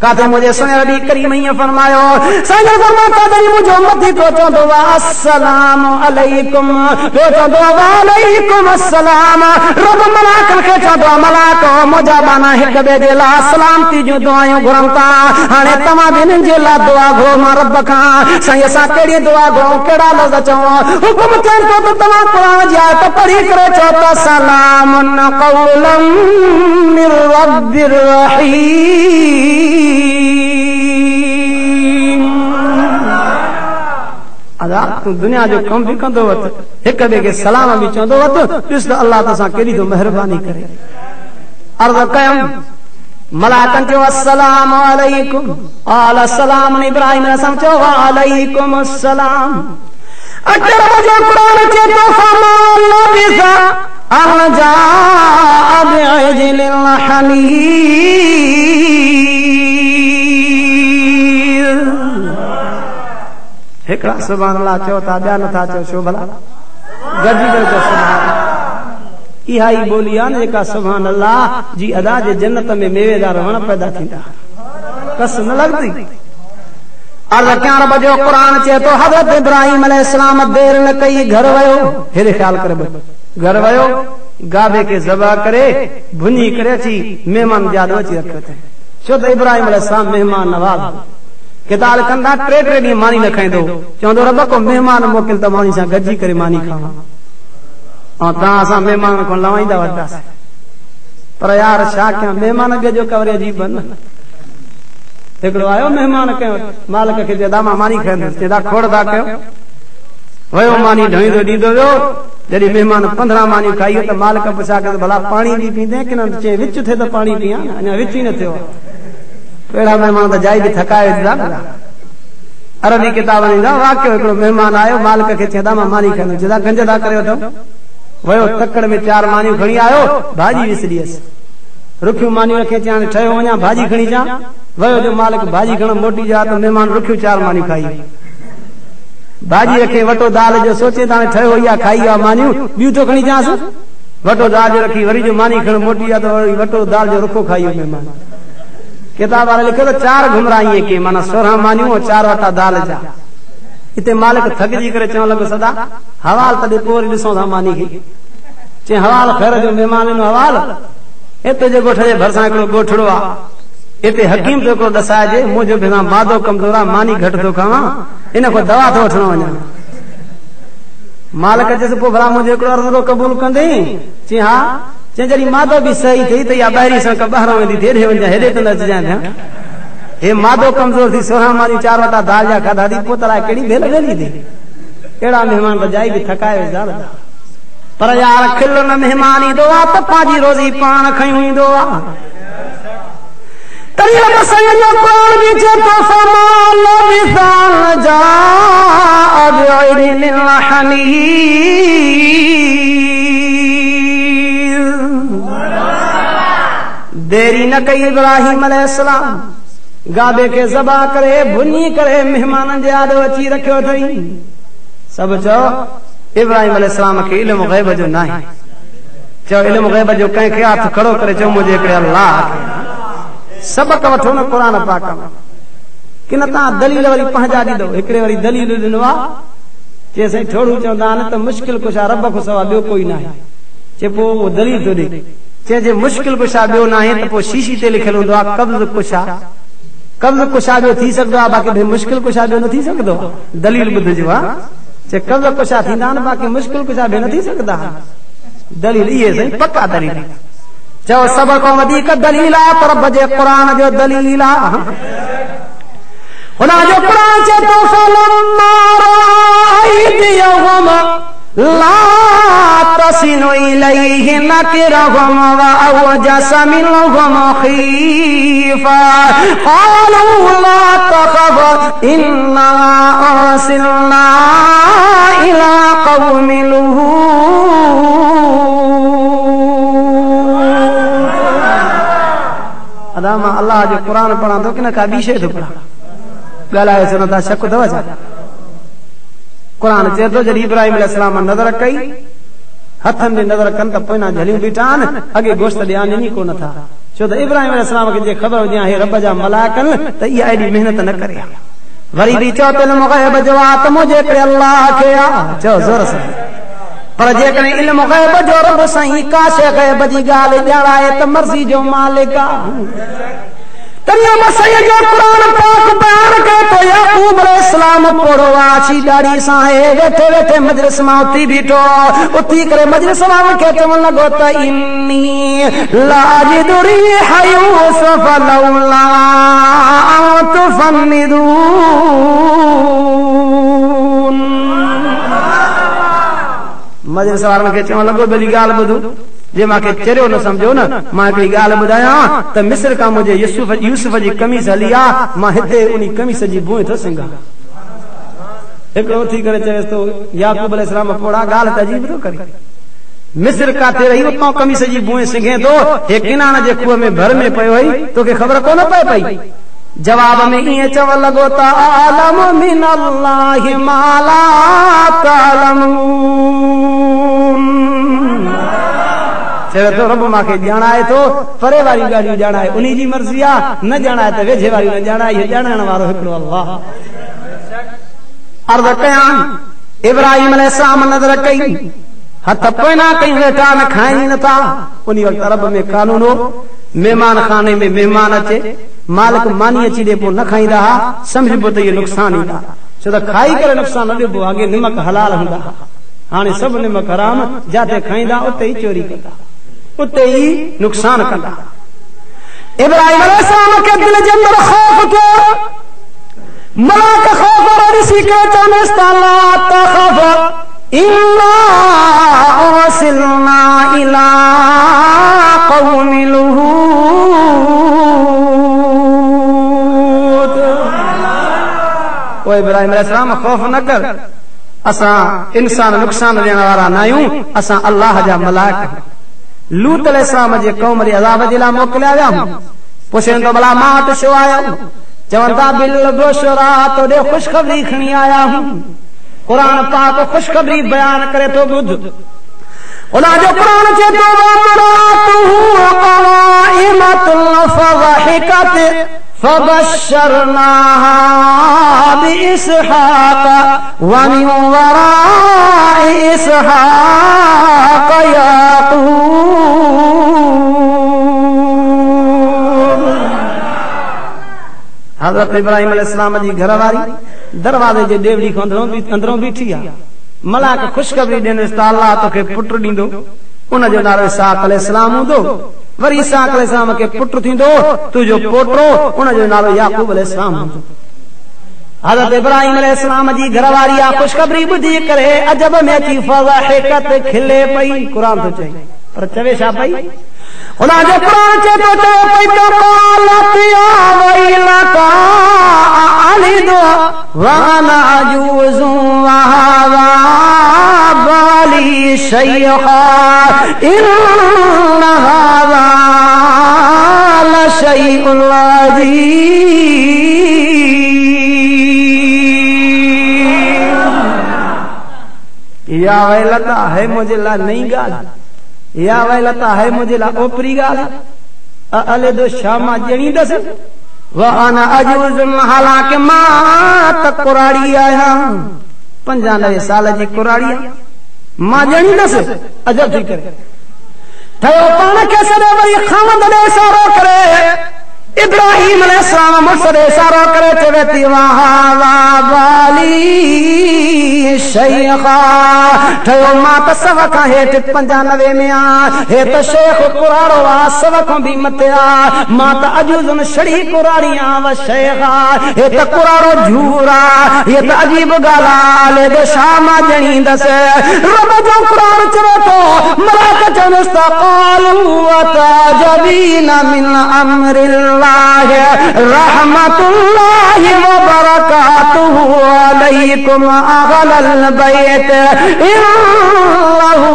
काथे मुझे सुने नबी करीम ये फरमायो साईं जन फरमाता तरी मुझो मथी तो चंदो अस्सलाम अलैकुम तो चंदो वालैकुम अस्सलाम। रब मलाकन के चंदो मलाको मुझा बाना हिक बे जे ला सलामती जो दुआयूं घुरंता। हाने तमा बिन जे ला दुआ घुरो मां रब का। साईं सा केड़ी दुआ घुरो केड़ा लफ्ज चओ हुकुम चन तो तमा कुरान जी आयत पढ़ी करे चओ त सलामुन कौलन मिर रब्बिर रहीम। अदा तू दुनिया जो कम भी कंदो वत एक बे के सलाम भी चंदो वत ॾिस त अल्लाह तसा केड़ी तो मेहरबानी करे। अर्ज़ कयम मलाइकन चयो अस्सलाम अलैकुम आल अस्सलाम इब्राहीम अलैहिस्सलाम चयो वालैकुम अस्सलाम। अगर मुझे कुरान के तो फमान लबिसा अन जा बिइज्लिन हनीज़। हिकड़ा सुभान अल्लाह चओ था ॿिया नथा चओ छो भला गॾिजी करे चओ सुभान। इहा ई बोली आहे न जेका सुभान अल्लाह जी अदा जे जन्नत में मेवेदार वण पैदा थींदा कस न लॻंदी। अर्ज़ कयां रब जो क़ुरान चए थो हज़रत इब्राहीम अलैहिस्सलाम देर न कई घर वयो। हेॾे ख़्याल करे घर वयो गाबे के ज़बह करे भुञी करे अची महिमान जादो अची रखियो अथई। छो त इब्राहीम अलैहिस्सलाम महिमान नवाज़ किताल कंदा 3 ॾींहं मानी न खाईंदो। चवंदो रब को महिमान मोकिल त मानी सां गॾिजी करे मानी खावां ऐं तव्हां असां महिमान खां लवाईंदा वठंदासीं। पर यार छा कयां महिमान बि जो कवरे अजीब न। हिकिड़ो आयो महिमान कयो मालिक खे चए मां मानी खाईंदुसि चए खोड़ था कयो वयो मानी ढोईंदो ॾींदो वियो। जॾहिं महिमान 15 मानी खाई त मालिक पुछा कयो भला पाणी बि पींदे की न। चए विच थिए त पाणी पीआं अञा विच ई न थियो। अहिड़ा महिमान त जाई बि थकाए विझंदा। अरबी किताब ईंदा वाक़ियो हिकिड़ो महिमान आयो मालिक खे चए मां मानी खाईंदुसि चए गंज था करे वठो। वयो तकड़ में 4 मानियूं खणी आयो भाॼी विसरीअसि। रुखियूं मानियूं रखे चए हाणे ठहियो वञा भाॼी खणी अचां। वयो जो मालिक भाॼी खण मोटी जा त महिमान रुखियूं 4 मानियूं खाई भाॼी रखे वटो दाल जो सोचे त हाणे ठहियो इहा खाई आहे मानियूं ॿियूं थो खणी अचांसि। वटो दाल जो रखी वरी जो मानी खण मोटी आ तो वटो दाल जो रुखो खाइयो मेहमान किताब वाले लिखो तो 4 घुमराई के माना 16 मानियूं और 4 वटा दाल जा इते मालिक थकजी करे चवण लॻो सदा हवाल तॾहिं पोइ वरी ॾिसूं था मानी खे चई हवाल ख़ैर जो महिमान ॾिनो हवाल हिते जे ॻोठ जे भरिसां हिकिड़ो ॻोठड़ो आहे हिते हकीम तो हिकिड़ो ॾसाइजे मुंहिंजो भेणा मादो कमज़ोर आहे मानी घटि थो खावां इन खां दवा थो वठणो वञा मालिक चएसि पोइ भला मुंहिंजो हिकिड़ो अर्ज़ो क़बूल कंदई चई हा चई जॾहिं मादो बि सही थी त इहा ॿाहिरी सां ॿाहिरां वेंदी हेॾे वञा हेॾे त न अचिजांइ हे मादो कमज़ोर थी 16 मानी 4 वटा दाल जा खाधा थी पोइ तलाए कहिड़ी भेल वेली थी अहिड़ा महिमान बजाई बि थकाए वेंदा पर यार खिल न महिमान ईंदो आहे त पंहिंजी रोज़ी पाण खयूं ईंदो आहे देरी न कई इब्राहिम अलैहिस्सलाम गाबे के ज़बा करे भुनी करे मेहमाननि जे आॾो अची रखियो अथई सभु चओ इब्राहिम अलैहिस्सलाम खे इल्मु ग़ैब जो न आहे चओ इल्मु ग़ैब जो कंहिंखे हथ खड़ो करे चओ मुंहिंजे हिकिड़े अल्लाह खे सबक वठो न क़ुर पाक में कि न तव्हां दलील वरी पंहिंजा ॾींदो हिकिड़े वरी दलील ॾिनो आहे चए साईं थोड़ू चवंदा आहिनि त मुश्किल कुछ आहे रब खां सवाइ ॿियो कोई न आहे चए पोइ उहो दलील थो ॾे चए जे मुश्किल कुछ आहे ॿियो न आहे त पोइ शीशी ते लिखियलु हूंदो आहे कब्ज़ कुछ आहे कब्ज़ कुछ आहे ॿियो थी सघंदो आहे बाक़ी भाई मुश्किल कुछ आहे ॿियो न थी सघंदो दलील ॿुधजो आहे चए कब्ज़ कुछ आहे थींदा आहिनि बाक़ी मुश्किल कुछ आहे ॿियो न थी सघंदा दलील इहे साईं पक्का दलील चओ सभ खां वधीक दलील आहे त रब जे क़ुर जो दलील आहे हुन जो क़ुर चए थो फलम्मा रअयतहुम ला तसिनु इलैहि नकिरहुम व अवजस मिनहुम खीफा क़ालू ला तख़फ इन्ना अर्सिलना इला क़ौमि अदा मां अल्लाह जो क़ुर पढ़ा थो कि न का ॿी शइ थो पढ़ा ॻाल्हाए सघो था शक अथव छा क़ुर चए थो जॾहिं इब्राहिम अलैहिस्सलाम नज़र कई हथनि में नज़र कनि त पोइ ना झलियूं बीठा आहिनि अॻे गोश्त ॾियान ॾिनी कोन था छो त इब्राहिम अलैहिस्सलाम खे जे ख़बर हुजे हे रब जा मलाइकनि त इहा एॾी महिनत न करे वरी बि चओ त इल्मु ग़ैब जो आहे त मुंहिंजे हिकिड़े अल्लाह खे आहे चओ ज़ोर सां पर जेकॾहिं इल्मु ग़ैब जो रब साईं का शइ ग़ैब जी ॻाल्हि ॼाणाए त मर्ज़ी जो मालिक आहे जो क़ुर पाक बयान करे तो याकूब अलैहिस्सलाम पढ़ो आछी दाढ़ी सां वेठे वेठे मजलिस मां उथी बीठो उथी करे मजलिस वारनि खे चवण लॻो त इन्नी लाजिदु रिह यूसुफ लौला तुफन्निदून मजलिस वारनि खे चवण लॻो भली ॻाल्हि ॿुधो जे मांखे चरियो न सम्झो न मां हिकिड़ी ॻाल्हि ॿुधायां त मिस्र खां मुंहिंजे यूसुफ जी कमीस हली आहे मां हिते उन कमीस जी बुए थो सिंगा हिकिड़ो उथी करे चएसि थो याकूब अलैहिस्सलाम पोड़ा ॻाल्हि त अजीब थो करे मिस्र काथे रही उतां कमीस जी बुए सिंघे थो हे किनान जे खूह में भर में पियो हुई तोखे ख़बर कोन पए पई जवाब में ईअं चवण लॻो त आलम मिन अल्लाहि मा ला तअलमून चवे थो रब मांखे ॼाणाए थो परे वारी ॻाल्हियूं ॼाणाए उन जी मर्ज़ी आहे न ॼाणाए त वेझे वारियूं न ॼाणाए इहो ॼाणाइण वारो हिकिड़ो अल्लाह अर्ज़ कयां इब्राहिम अलैहिस्सलाम नज़र कई हथ पोइना कयूं वेठा न खाइनि नथा उन वक़्तु अरब में कानून हो महिमान खाने में महिमान अचे मालिक मानी अची ॾे पोइ न खाईंदा हुआ सम्झबो त इहो नुक़सान ईंदा छो त खाई करे नुक़सान न ॾिबो अॻे निमक हलाल हूंदा हाणे सभु निमक हराम जिते खाईंदा उते ई चोरी कंदा उते ई नुक़सान कंदा इब्राहिम अलैहिस्सलाम के दिल जे अंदर खौफ थियो मलाक खौफ और ॾिसी करे चवंदसि त ला तख़फ इन्ना अर्सिलना इला क़ौमि ओ इब्राहिम अलैहिस्सलाम खौफ न कर असां इंसान नुक़सान ॾियण वारा न आहियूं असां अल्लाह जा मलाइक लूत अलैहिस्सलाम जे क़ौम जे अज़ाब जे लाइ मोकिलिया विया पुछनि त भला मां वटि छो आया चवनि था बिल बुशरा तोॾे ख़ुशख़बरी खणी आया हूं क़ुर पाक ख़ुशख़बरी बयान करे थो ॿुध उना जो कुरान चे तो वमरातुहु क़ाइमतुन फज़हिकत फबश्शरनाहा बिइस्हाक़ व मिन वराइ इस्हाक़ याक़ूब। हज़रत इब्राहिम अलैहिस्सलाम जी घरवारी दरवाजे जे डेवड़ी खां अंदरों बीठी आ। मलाक खुशखबरी ॾिनसि त अल्लाह तोखे पुटु ॾींदो, उन जो नालो इसहाक़ अलैहिस्सलाम हूंदो। वरी इसहाक़ अलैहिस्सलाम खे पुटु थींदो, तुंहिंजो पोटो, उन जो नालो याकूब अलैहिस्सलाम हूंदो। हज़रत इब्राहिम अलैहिस्सलाम जी घरवारी आ खुशखबरी ॿुधी करे अजब में अची फज़हिकत खिले पई। क़ुरान तो चई, पर चवे छा पई? उना जो कुरान चे तो चयो पई तो क़ालत या वैलका अलिदु व अना अजूज़ु व हाज़ा बाली शैख़ा इन्न हाज़ा लशैउन अज़ीम। या वैलता है मुझे ला नई ॻाल्हि, या वैलता है मुझे ला ओपरी ॻाल्हि। अले दो शामा ॼणींदस व अना अजूज़ुन, हालांकि मां त कुराड़ी आहियां, 95 साल जी कुराड़ी मां ॼणींदस। अजब थी करे ठहियो पाण खे सॼो वरी खावंद ॾे इशारो करे इब्राहिम अलैहिस्सलाम मुर्स ॾे इशारो करे चवे थी वहावा बाली शैख़ा। ठहियो मां त सव खां हेठि 95 में आ, हे त शेख कुराड़ो आ, सव खां बि मथे आ। मां त अजूज़ुन छड़ी कुराड़ी आ व शैख़ा, हे त कुराड़ो झूर आ, हे त अजीब ॻाल्हि आ। ले दो छा मां ॼणींदसि? रब जो कुरान चवे थो, मलाक चवनिसि त क़ालू अताजबीन मिन अम्रिल्लाह रहमतुल्लाहि व बरकातुहु अलैकुम अहलल बैत इन्नहु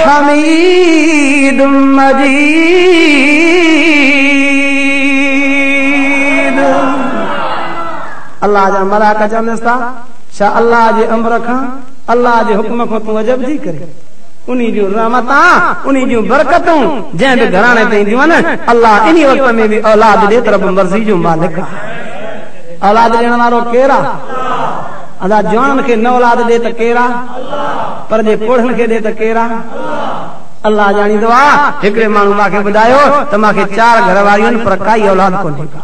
हमीदुम मजीद। अल्लाह जा मलाइका चवनिसि था, छा अल्लाह जे अमर खां, अल्लाह जे हुक्म खां तूं अजब थी करे? उन्हीं जूं रहमतां, उन्हीं जूं बरकतूं जंहिं बि घराणे ते ईंदियूं आहिनि, अल्लाह इन वक़्त में बि औलाद ॾे त रब मर्ज़ी जो मालिक आहे। औलाद ॾियण वारो केरु आहे? अदा जवान खे न औलाद ॾे त केरु आहे? पर जे पोढ़नि खे ॾे त केरु आहे? अल्लाह ॼाणींदो आहे। हिकिड़े माण्हू मूंखे ॿुधायो त मूंखे 4 घर वारियूं आहिनि, पर काई औलाद कोन्हे का।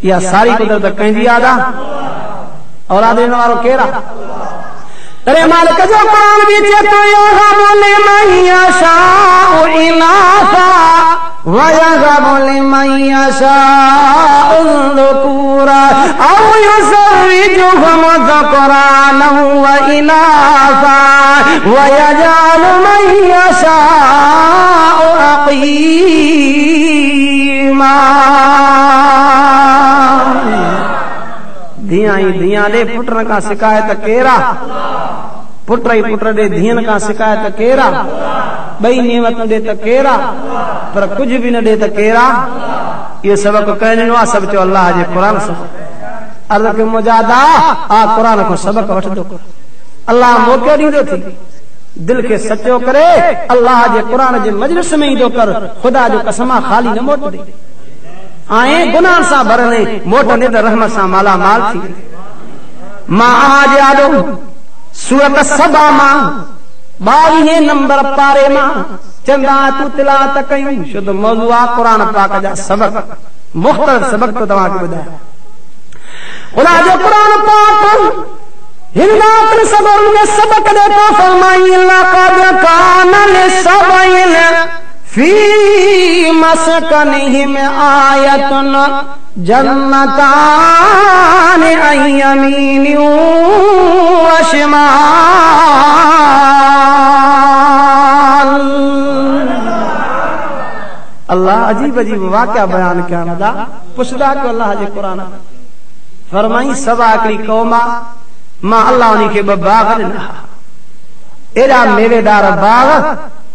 इहा सारी कुदरत कंहिंजी याद आहे? औलाद ॾियण वारो केरु आहे? तरे मालिक जो कुरान भी चेतो यहबु लिमन यशाउ इनासा व यहबु लिमन यशाउ ज़ुकुरा औ युज़व्विजुहुम ज़ुकरानन व इनासा व यजअलु मन यशाउ अक़ीमा। धिया ही धिया दे पुटन का शिकायत केरा, पुट ही पुट दे धियन का शिकायत केरा, बई नेमत दे त केरा, पर कुछ भी न दे त केरा। ये सबक कहनो आ, सब चो अल्लाह जे कुरान से अर्ज़ के मुजादा आ कुरान को सबक वठ दो। अल्लाह मौके दींदो थी दिल के सचो करे, अल्लाह जे कुरान जे मजलिस में ही दो कर, खुदा जो कसमा खाली न मोट दे। आए गुनाह सा भरने मोटने त रहमत सा माला माल थी। मां आज आदो सूरत सबा मां 22 नंबर पारे मां चंदा तू तिलावत कयूं शुद्ध मौजूआ कुरान पाक जा सबक, मुख्तलिफ सबक तो तव्हां खे ॿुधाया। खुदा जो कुरान पाक हिन रात सबक में सबक दे तो फरमाई लक़द कान लिसबइन फी मस्कनिहिम आयतुन जन्नतान अन यमीन व शिमाल। अल्लाह अजीब अजीब वाक़या बयान कया नदा पुछदा को अल्लाह जे कुरान फरमाई सवा हिकिड़ी क़ौम मां अल्लाह उन्हीं खे 2 बाग ॾिना, एॾा मेवेदार बाग,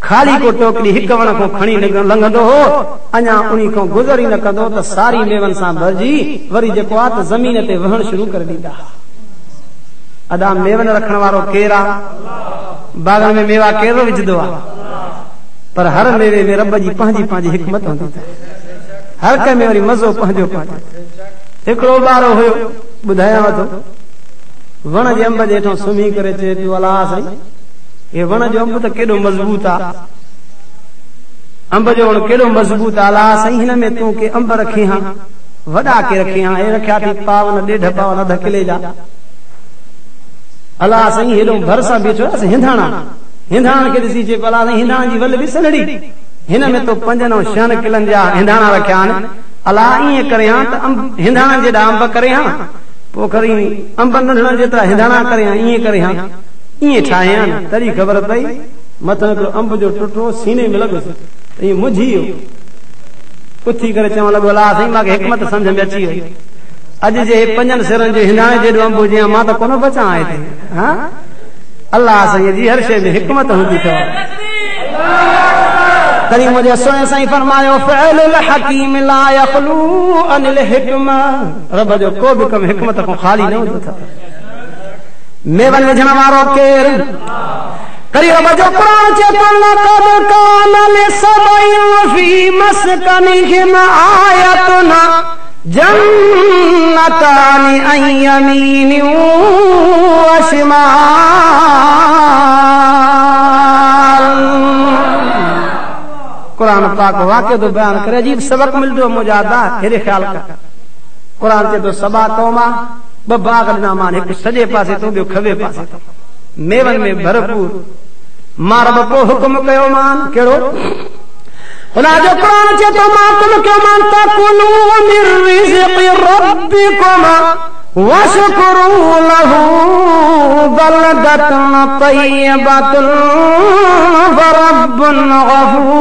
खाली को टोकरी हिक वण को खणी लंघंदो हो, अञा उन्हीं को गुज़र ही न कंदो त सारी मेवन सां भरजी वरी जेको आहे त ज़मीन ते वहण शुरू करे ॾींदा। अदा मेवन रखण वारो केरु आहे? बागन में मेवा केरो विझदो आ पर हर मेवे में रब जी पंहिंजी पंहिंजी हिकमत हूंदी हर कंहिं में वरी मज़ो पंहिंजो पंहिंजो हिकिड़ो ॿारो हुयो ॿुधायांव थो वण जे अंब जे हेठां सुम्ही करे चए पियो अला साईं हे वण जो अंब त केॾो मज़बूत आ अंब जो वण केॾो मज़बूत आ अला साईं हिन में तूं के अंब रखी हां वॾा के रखी हां हे रखिया थी पावन 1.5 पावन अध किले जा अला साईं हेॾो भर सां बीठो आहे हिंधाणा खे ॾिसी चए अला साईं हिंधाणा जी वल बि सनड़ी हिन में तो 5 ऐं 6 किलनि जा हिंधाणा रखिया आहिनि अला ईअं करे हां त हिंधाणा जेॾा अंब करे हां पोइ खणी अंब नंढड़ा जेतिरा हिंधाणा करे हां ईअं करे हां ईअं ठाहे हां तॾहिं ख़बर पई मथां हिकिड़ो अंब जो टुटो सीने में लॻुसि ईअं मुझी वियो उथी करे चवण लॻो अला साईं मूंखे हिकमत सम्झ में अची वई अॼु जे 5 सिरनि जो हिंधाणे जेॾो अंब हुजे मां त कोन बचां हिते हा अल्लाह साईं जी हर शइ में हिकमत हूंदी अथव तॾहिं मुंहिंजे सुहिणे साईं फरमायो फ़अलुल हकीम ला यख़लू अनिल हिकमा रब जो को बि कमु हिकमत खां ख़ाली न हूंदो अथव मेवन विझण वारो केरु करी रब जो क़ुरान चए थो लक़द कान लिसबइन फ़ी मस्कनिहिम आयतुन जन्नतानि अन यमीनिन व शिमाल कुरान पाक वाक़ियो तो बयान करे अजीब सबक मिलदो मुजादा हेरे ख्याल कर कुरान चए तो सबा कौमा ब बाग ॾिना मान हिकु सॼे पासे तो ॿियो खबे पासे तो मेवन में भरपूर मां रब को हुक्म कयो मान कहिड़ो खुदा जो कुरान चए तो मां कुल कयो मान तकुलू मिर रिज़्क़ि रब्बिकुम वशकुरू लहू बलदतुन तय्यबतुन व रब्बुन गफूर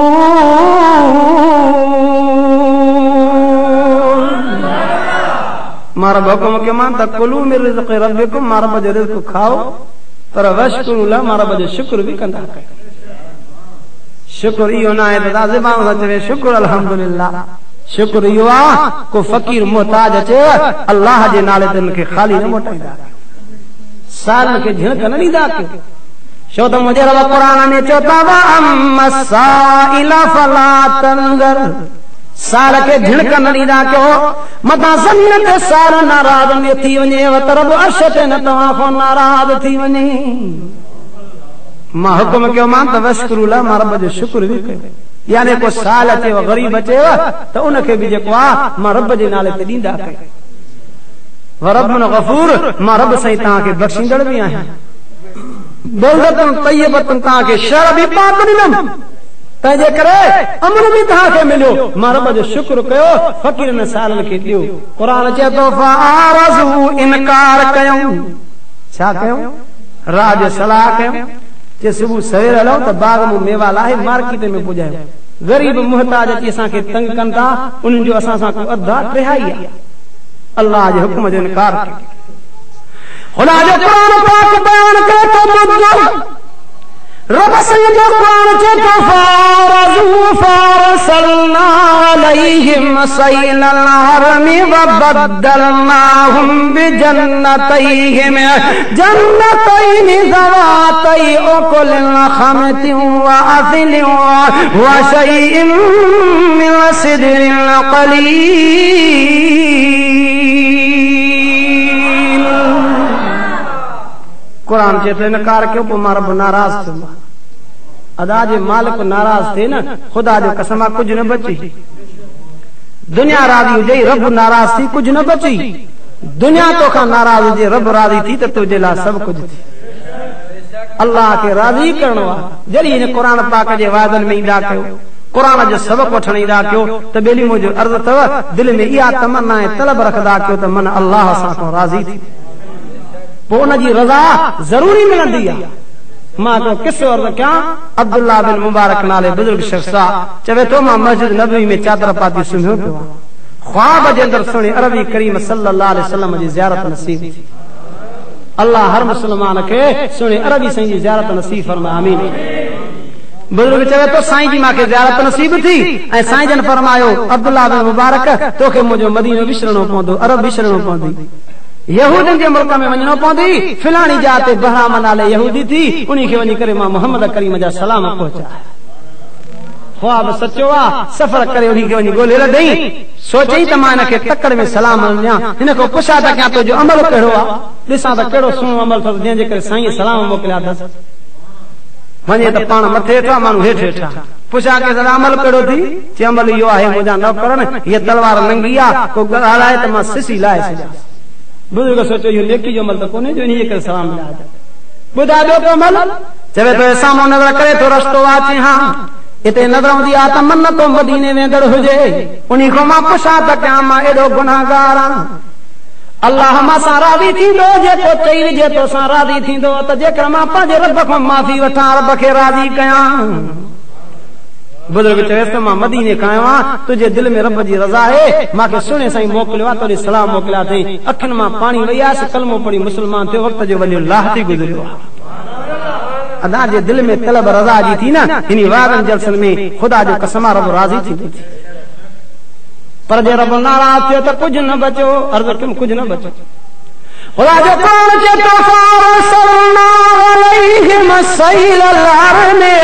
मां रब हुक्म कयो मान तकुलू मिर रिज़्क़ि रब्बिकुम मां रब जो रिज़्क़ खाओ पर वशकुरू लहू मां रब जो शुक्र भी कंदा कयो शुक्र इहो न आहे त ज़बान सां चवे शुक्र अल्हम्दुलिल्लाह शुक्र इहो आहे को फ़कीर मोहताज अचे अल्लाह जे नाले ते उनखे ख़ाली न मोटाईंदा सालनि खे झिणक न ॾींदा कयो छो त मुंहिंजे रब क़ुरान में चयो था व अम्मा साइल फला तंज़र साल खे झिणक न ॾींदा कयो मथां ज़मीन ते साल नाराज़ में थी वञे त रब अर्श ते न तव्हां खां नाराज़ थी वञे मां हुक्म कयो मान त वशकुरू ला मां रब जो शुक्र भी कयो यानी को साल अचेव गरीब अचेव त उनखे बि जेको आहे मां रब जे नाले ते ॾींदा कयो व रब्बुन गफूर मां रब साईं तव्हांखे बख़्शींदड़ बि आहियां बलदतुन तय्यबतुन तव्हांखे शर बि पाक ॾिनमि तंहिंजे करे अमन बि तव्हांखे मिलियो मां रब जो शुक्र कयो फ़कीरनि सालनि खे ॾियो क़ुरान चए थो फ़अरज़ू इनकार कयूं छा कयूं रात जो सलाह कयूं जे सुबह सवेर हलो त बाग में मेवा लाहे मार्केट में पुॼायो गरीब मुहताज अची असांखे तंग कनि था उन्हनि जो असां सां को अदा ट्रिहाई आहे अल्लाह जे हुक्म जो इनकार कयो खुदा जो क़ुरान पाक बयान करे तो ॿुधो रब साईं जो क़ुरान चए तो फ़अरज़ू फ़अरसलना अलैहिम सैलल हरमि व बद्दलनाहुम बिजन्नतैहिम जन्नतैनि ज़वातै उकुलिन खमतिन व असिलिन व शैइन मिन सिदरिन क़लील कुरान चए तो इनकार कयो पोइ मां रब नाराज़ थियो अदा जे मालिक नाराज़ थिए न खुदा जो कसम आहे कुझु न बची दुनिया राज़ी हुजे रब नाराज़ थी कुझु न बची दुनिया तोखां नाराज़ हुजे रब राज़ी थी त तुंहिंजे लाइ सभु कुझु थी अल्लाह खे राज़ी करणो आहे जॾहिं हिन क़ुरान पाक जे वाइदनि में ईंदा कयो क़ुरान जो सबक़ वठण ईंदा कयो त ॿेली मुंहिंजो अर्ज़ अथव दिलि में इहा तमन्ना ऐं तलब रखंदा कयो त मन अल्लाह सां को राज़ी थी पोइ उनजी रज़ा ज़रूरी मिलंदी आहे मां तो किसो अर्ज़ कयां अब्दुल्लाह बिन मुबारक नाले बुजुर्ग शख्स चवे थो मां मस्जिद नबवी में चादर पाती सुम्हियो पियो ख्वाब जे अंदरि सुहिणे अरबी करीम सल्लल्लाहु अलैहि वसल्लम जी ज़ियारत नसीब थी अल्लाह हर मुस्लमान खे सुहिणे अरबी साईं जी ज़ियारत नसीब फरमाए आमीन बुजुर्ग चवे थो साईं जी मूंखे ज़ियारत नसीब थी ऐं साईं जन फरमायो अब्दुल्लाह बिन मुबारक तोखे मुंहिंजो मदीनो विसरणो पवंदो अरब विसरणो पवंदी यहूदन जे मुल्क में वञणो पवंदी फिलाणी जात बहराम नाले यहूदी थी उन्हीं खे वञी करे मां मोहम्मद करीम जा सलाम पहुचाया ख्वाब सचो आ सफ़र करे उन्हीं खे वञी ॻोल्हे लॾई सोचई त मां हिनखे तकड़ में सलाम ॾियां हिन खां पुछा त कयां तुंहिंजो अमल कहिड़ो आहे ॾिसां त कहिड़ो सुहिणो अमल अथसि जंहिंजे करे साईं सलाम मोकिलिया अथसि वञे त पाण मथे वेठा माण्हू हेठि वेठा पुछा के अमल कहिड़ो थी चई अमल इहो आहे मुंहिंजा नौकरनि हीअ तलवार नंगी आहे को ॻाल्हाए त मां सिसी लाहे छॾियां बुजुर्ग सोचो इहो नेकी जो अमल त कोन्हे जो इन्हीअ करे सलाम मिलिया ॿुधा ॿियो को अमल चवे थो साम्हूं नज़र करे थो रस्तो आहे चई हा हिते नज़र हूंदी आहे त मन को मदीने वेंदड़ हुजे उन्ही खां मां पुछां त कयां मां एॾो गुनाहगार आहियां अल्लाह मां सां राज़ी थींदो जेको चई विझे तोसां राज़ी थींदो त जेकर मां पंहिंजे रब खां माफ़ी वठां रब खे राज़ी कयां बुजुर्ग चवेसि त मां मदीने खां आयो आहियां तुंहिंजे दिलि में रब जी रज़ा आहे मूंखे सुहिणे साईं मोकिलियो आहे तोरी सलाम मोकिलिया अथई अखियुनि मां पाणी वई आहे कलमो पढ़ी मुस्लमान थियो वक़्त जो वॾो लाहती गुज़रियो आहे अदा जे दिल में तलब रज़ा जी थी न इन वारनि जलसनि में ख़ुदा जो कसम रब राज़ी थींदी थी पर जे रब नाराज़ थियो त कुझु न बचो अर्ज़ कयुमि कुझु न बचो ख़ुदा जो क़ुरान चए थो फ़अरसलना अलैहिम सैलल अरने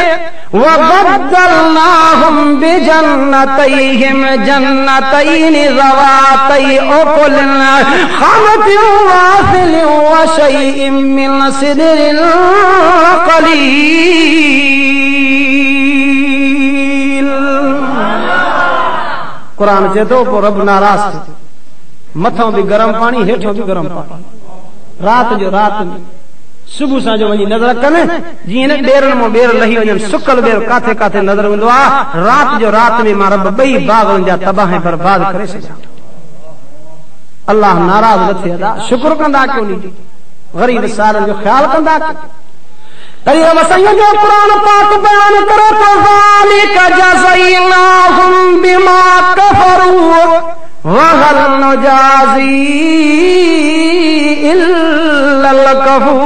वबद्दलनाहुम बिजन्नतैहिम जन्नतैन ज़वातै उकुलिन खमतिन वासिलिन व शैइन मिन सिदरिन क़लील कुरान चए थो पोइ रब नाराज़ थियो मथों भी गरम पानी हेठों भी गरम पानी रात जो रात में सुबह सां जो वञी नज़र कनि जीअं न ॿेरनि मां ॿेर लही वञनि सुकल ॿेर काथे काथे नज़र हूंदो आहे रात जो रात में मां रब ॿई बाग़नि जा तबाह ऐं बर्बाद करे छॾियां अल्लाह नाराज़ न थिए अदा शुक्र कंदा कयो नी ग़रीब सारनि जो ख़्याल कंदा तरी रब साईं जो क़ुरान पाक बयान करे तो ज़ालिक जज़यनाहुम बिमा कफरू वहल नुजाज़ी इल्लल कफूर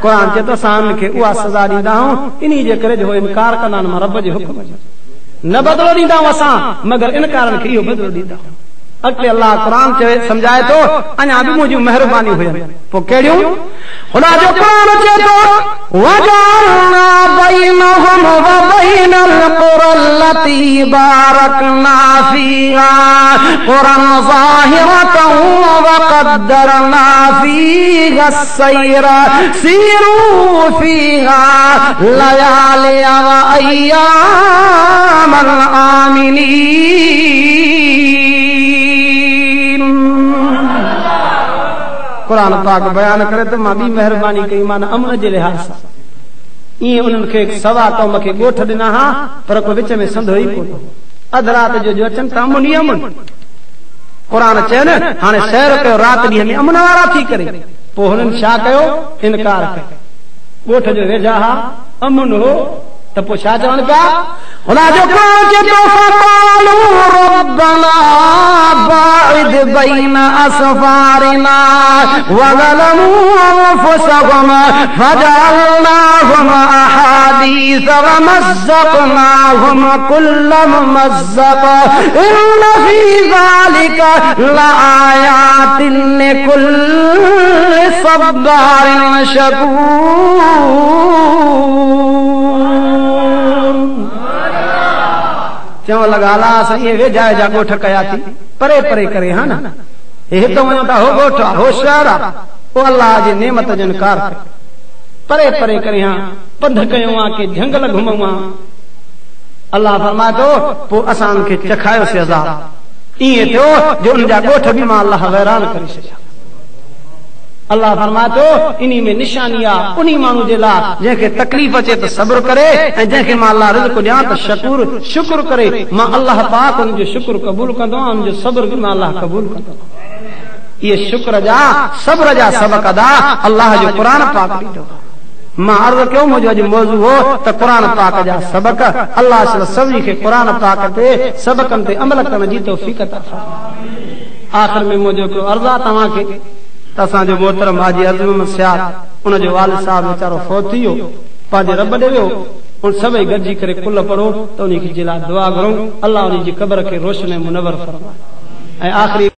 कुरान चए थो असां खे उहा सज़ा ॾींदा आहियूं इन्ही जे करे जो इनकार कंदा आहिनि मां रब जे हुकुम जो न बदिलो ॾींदा आहियूं असां मगर इनकारनि खे इहो बदिलो ॾींदा आहियूं अॻिते अल्लाह क़ुरान चए सम्झाए थो अञा बि मुंहिंजूं महिरबानियूं हुयूं पोइ कहिड़ियूं ख़ुदा जो क़ुरान चए थो वजअलना बैनहुम व बैनल क़ुरल्लती बारकना फीहा क़ुरअन ज़ाहिरतन व क़द्दरना फीहा सैर सीरू फीहा लयालिया व अय्यामन आमिनीन कुरान पाक बयान करे तो मां भी मेहरबानी कई मान अमन जे लिहाज़ सां ईअं उन्हनि खे सवा क़ौम खे ॻोठ ॾिना हा पर को विच में संधो ई कोन अधु राति जो अचनि त अमुन ई अमुन कुरान चए न हाणे सैर कयो राति ॾींहं में अमुन वारा थी करे पोइ हुननि छा कयो इनकार कयो ॻोठ जो वेझा हा अमुन हो त पोइ छा चवनि पिया ख़ुदा जो क़ुरान चए थो फ़क़ालू रब्बना बाइद बैन असफारिना वज़लमू अनफुसहुम फजअलनाहुम अहादीस वमज़्ज़क़नाहुम कुल्ल मुमज़्ज़क़ इन्न फी ज़ालिका लआयातिन लिकुल्लि सब्बारिन शकूर चवण लॻा अला असां इहे वेझा वेझा ॻोठ कया थी परे परे करे हा न हिते वञो था हो ॻोठ आहे हो शहर आहे पोइ अलाह जी नेमत जो इनकार कयो परे परे करे हा पंध कयूं आहे के झंगल घुमूं आहे अलाह फरमाए थो पोइ असां उनखे चखायोसीं अज़ाब ईअं थियो जो उन जा ॻोठ बि मां अलाह वैरान करे छॾिया अल्लाह फरमाए थो इन्ही में निशानी आहे उन माण्हू जे लाइ जंहिंखे तकलीफ़ अचे त सब्र करे ऐं जंहिंखे मां अल्लाह रिज़्क़ ॾियां त शकूर शुक्र करे मां अल्लाह पाक उन जो शुक्र क़बूल कंदो आहियां उन जो सब्र बि मां अल्लाह क़बूल कंदो इहे शुक्र जा सब्र जा सबक़ अदा अल्लाह जो क़ुरान पाक ॾींदो मां अर्ज़ कयो मुंहिंजो अॼु मौज़ू हो त क़ुरान पाक जा सबक़ अल्लाह सभिनी खे क़ुरान पाक ते सबक़नि ते अमल करण जी तौफ़ीक़ अता फ़रमाए आख़िर में मुंहिंजो हिकिड़ो अर्ज़ु आहे तव्हांखे त असांजो मोहतरम हाजी अज़म सियाद उन जो वालिद साहब वीचारो फौत थी वियो पंहिंजे रब ॾे वियो और सभई गॾिजी करे कुल पढ़ो त उन जे लाइ दुआ करूं अल्लाह उन जी क़ब्र खे रोशन ऐं मुनवर फरमाए ऐं आख़िरी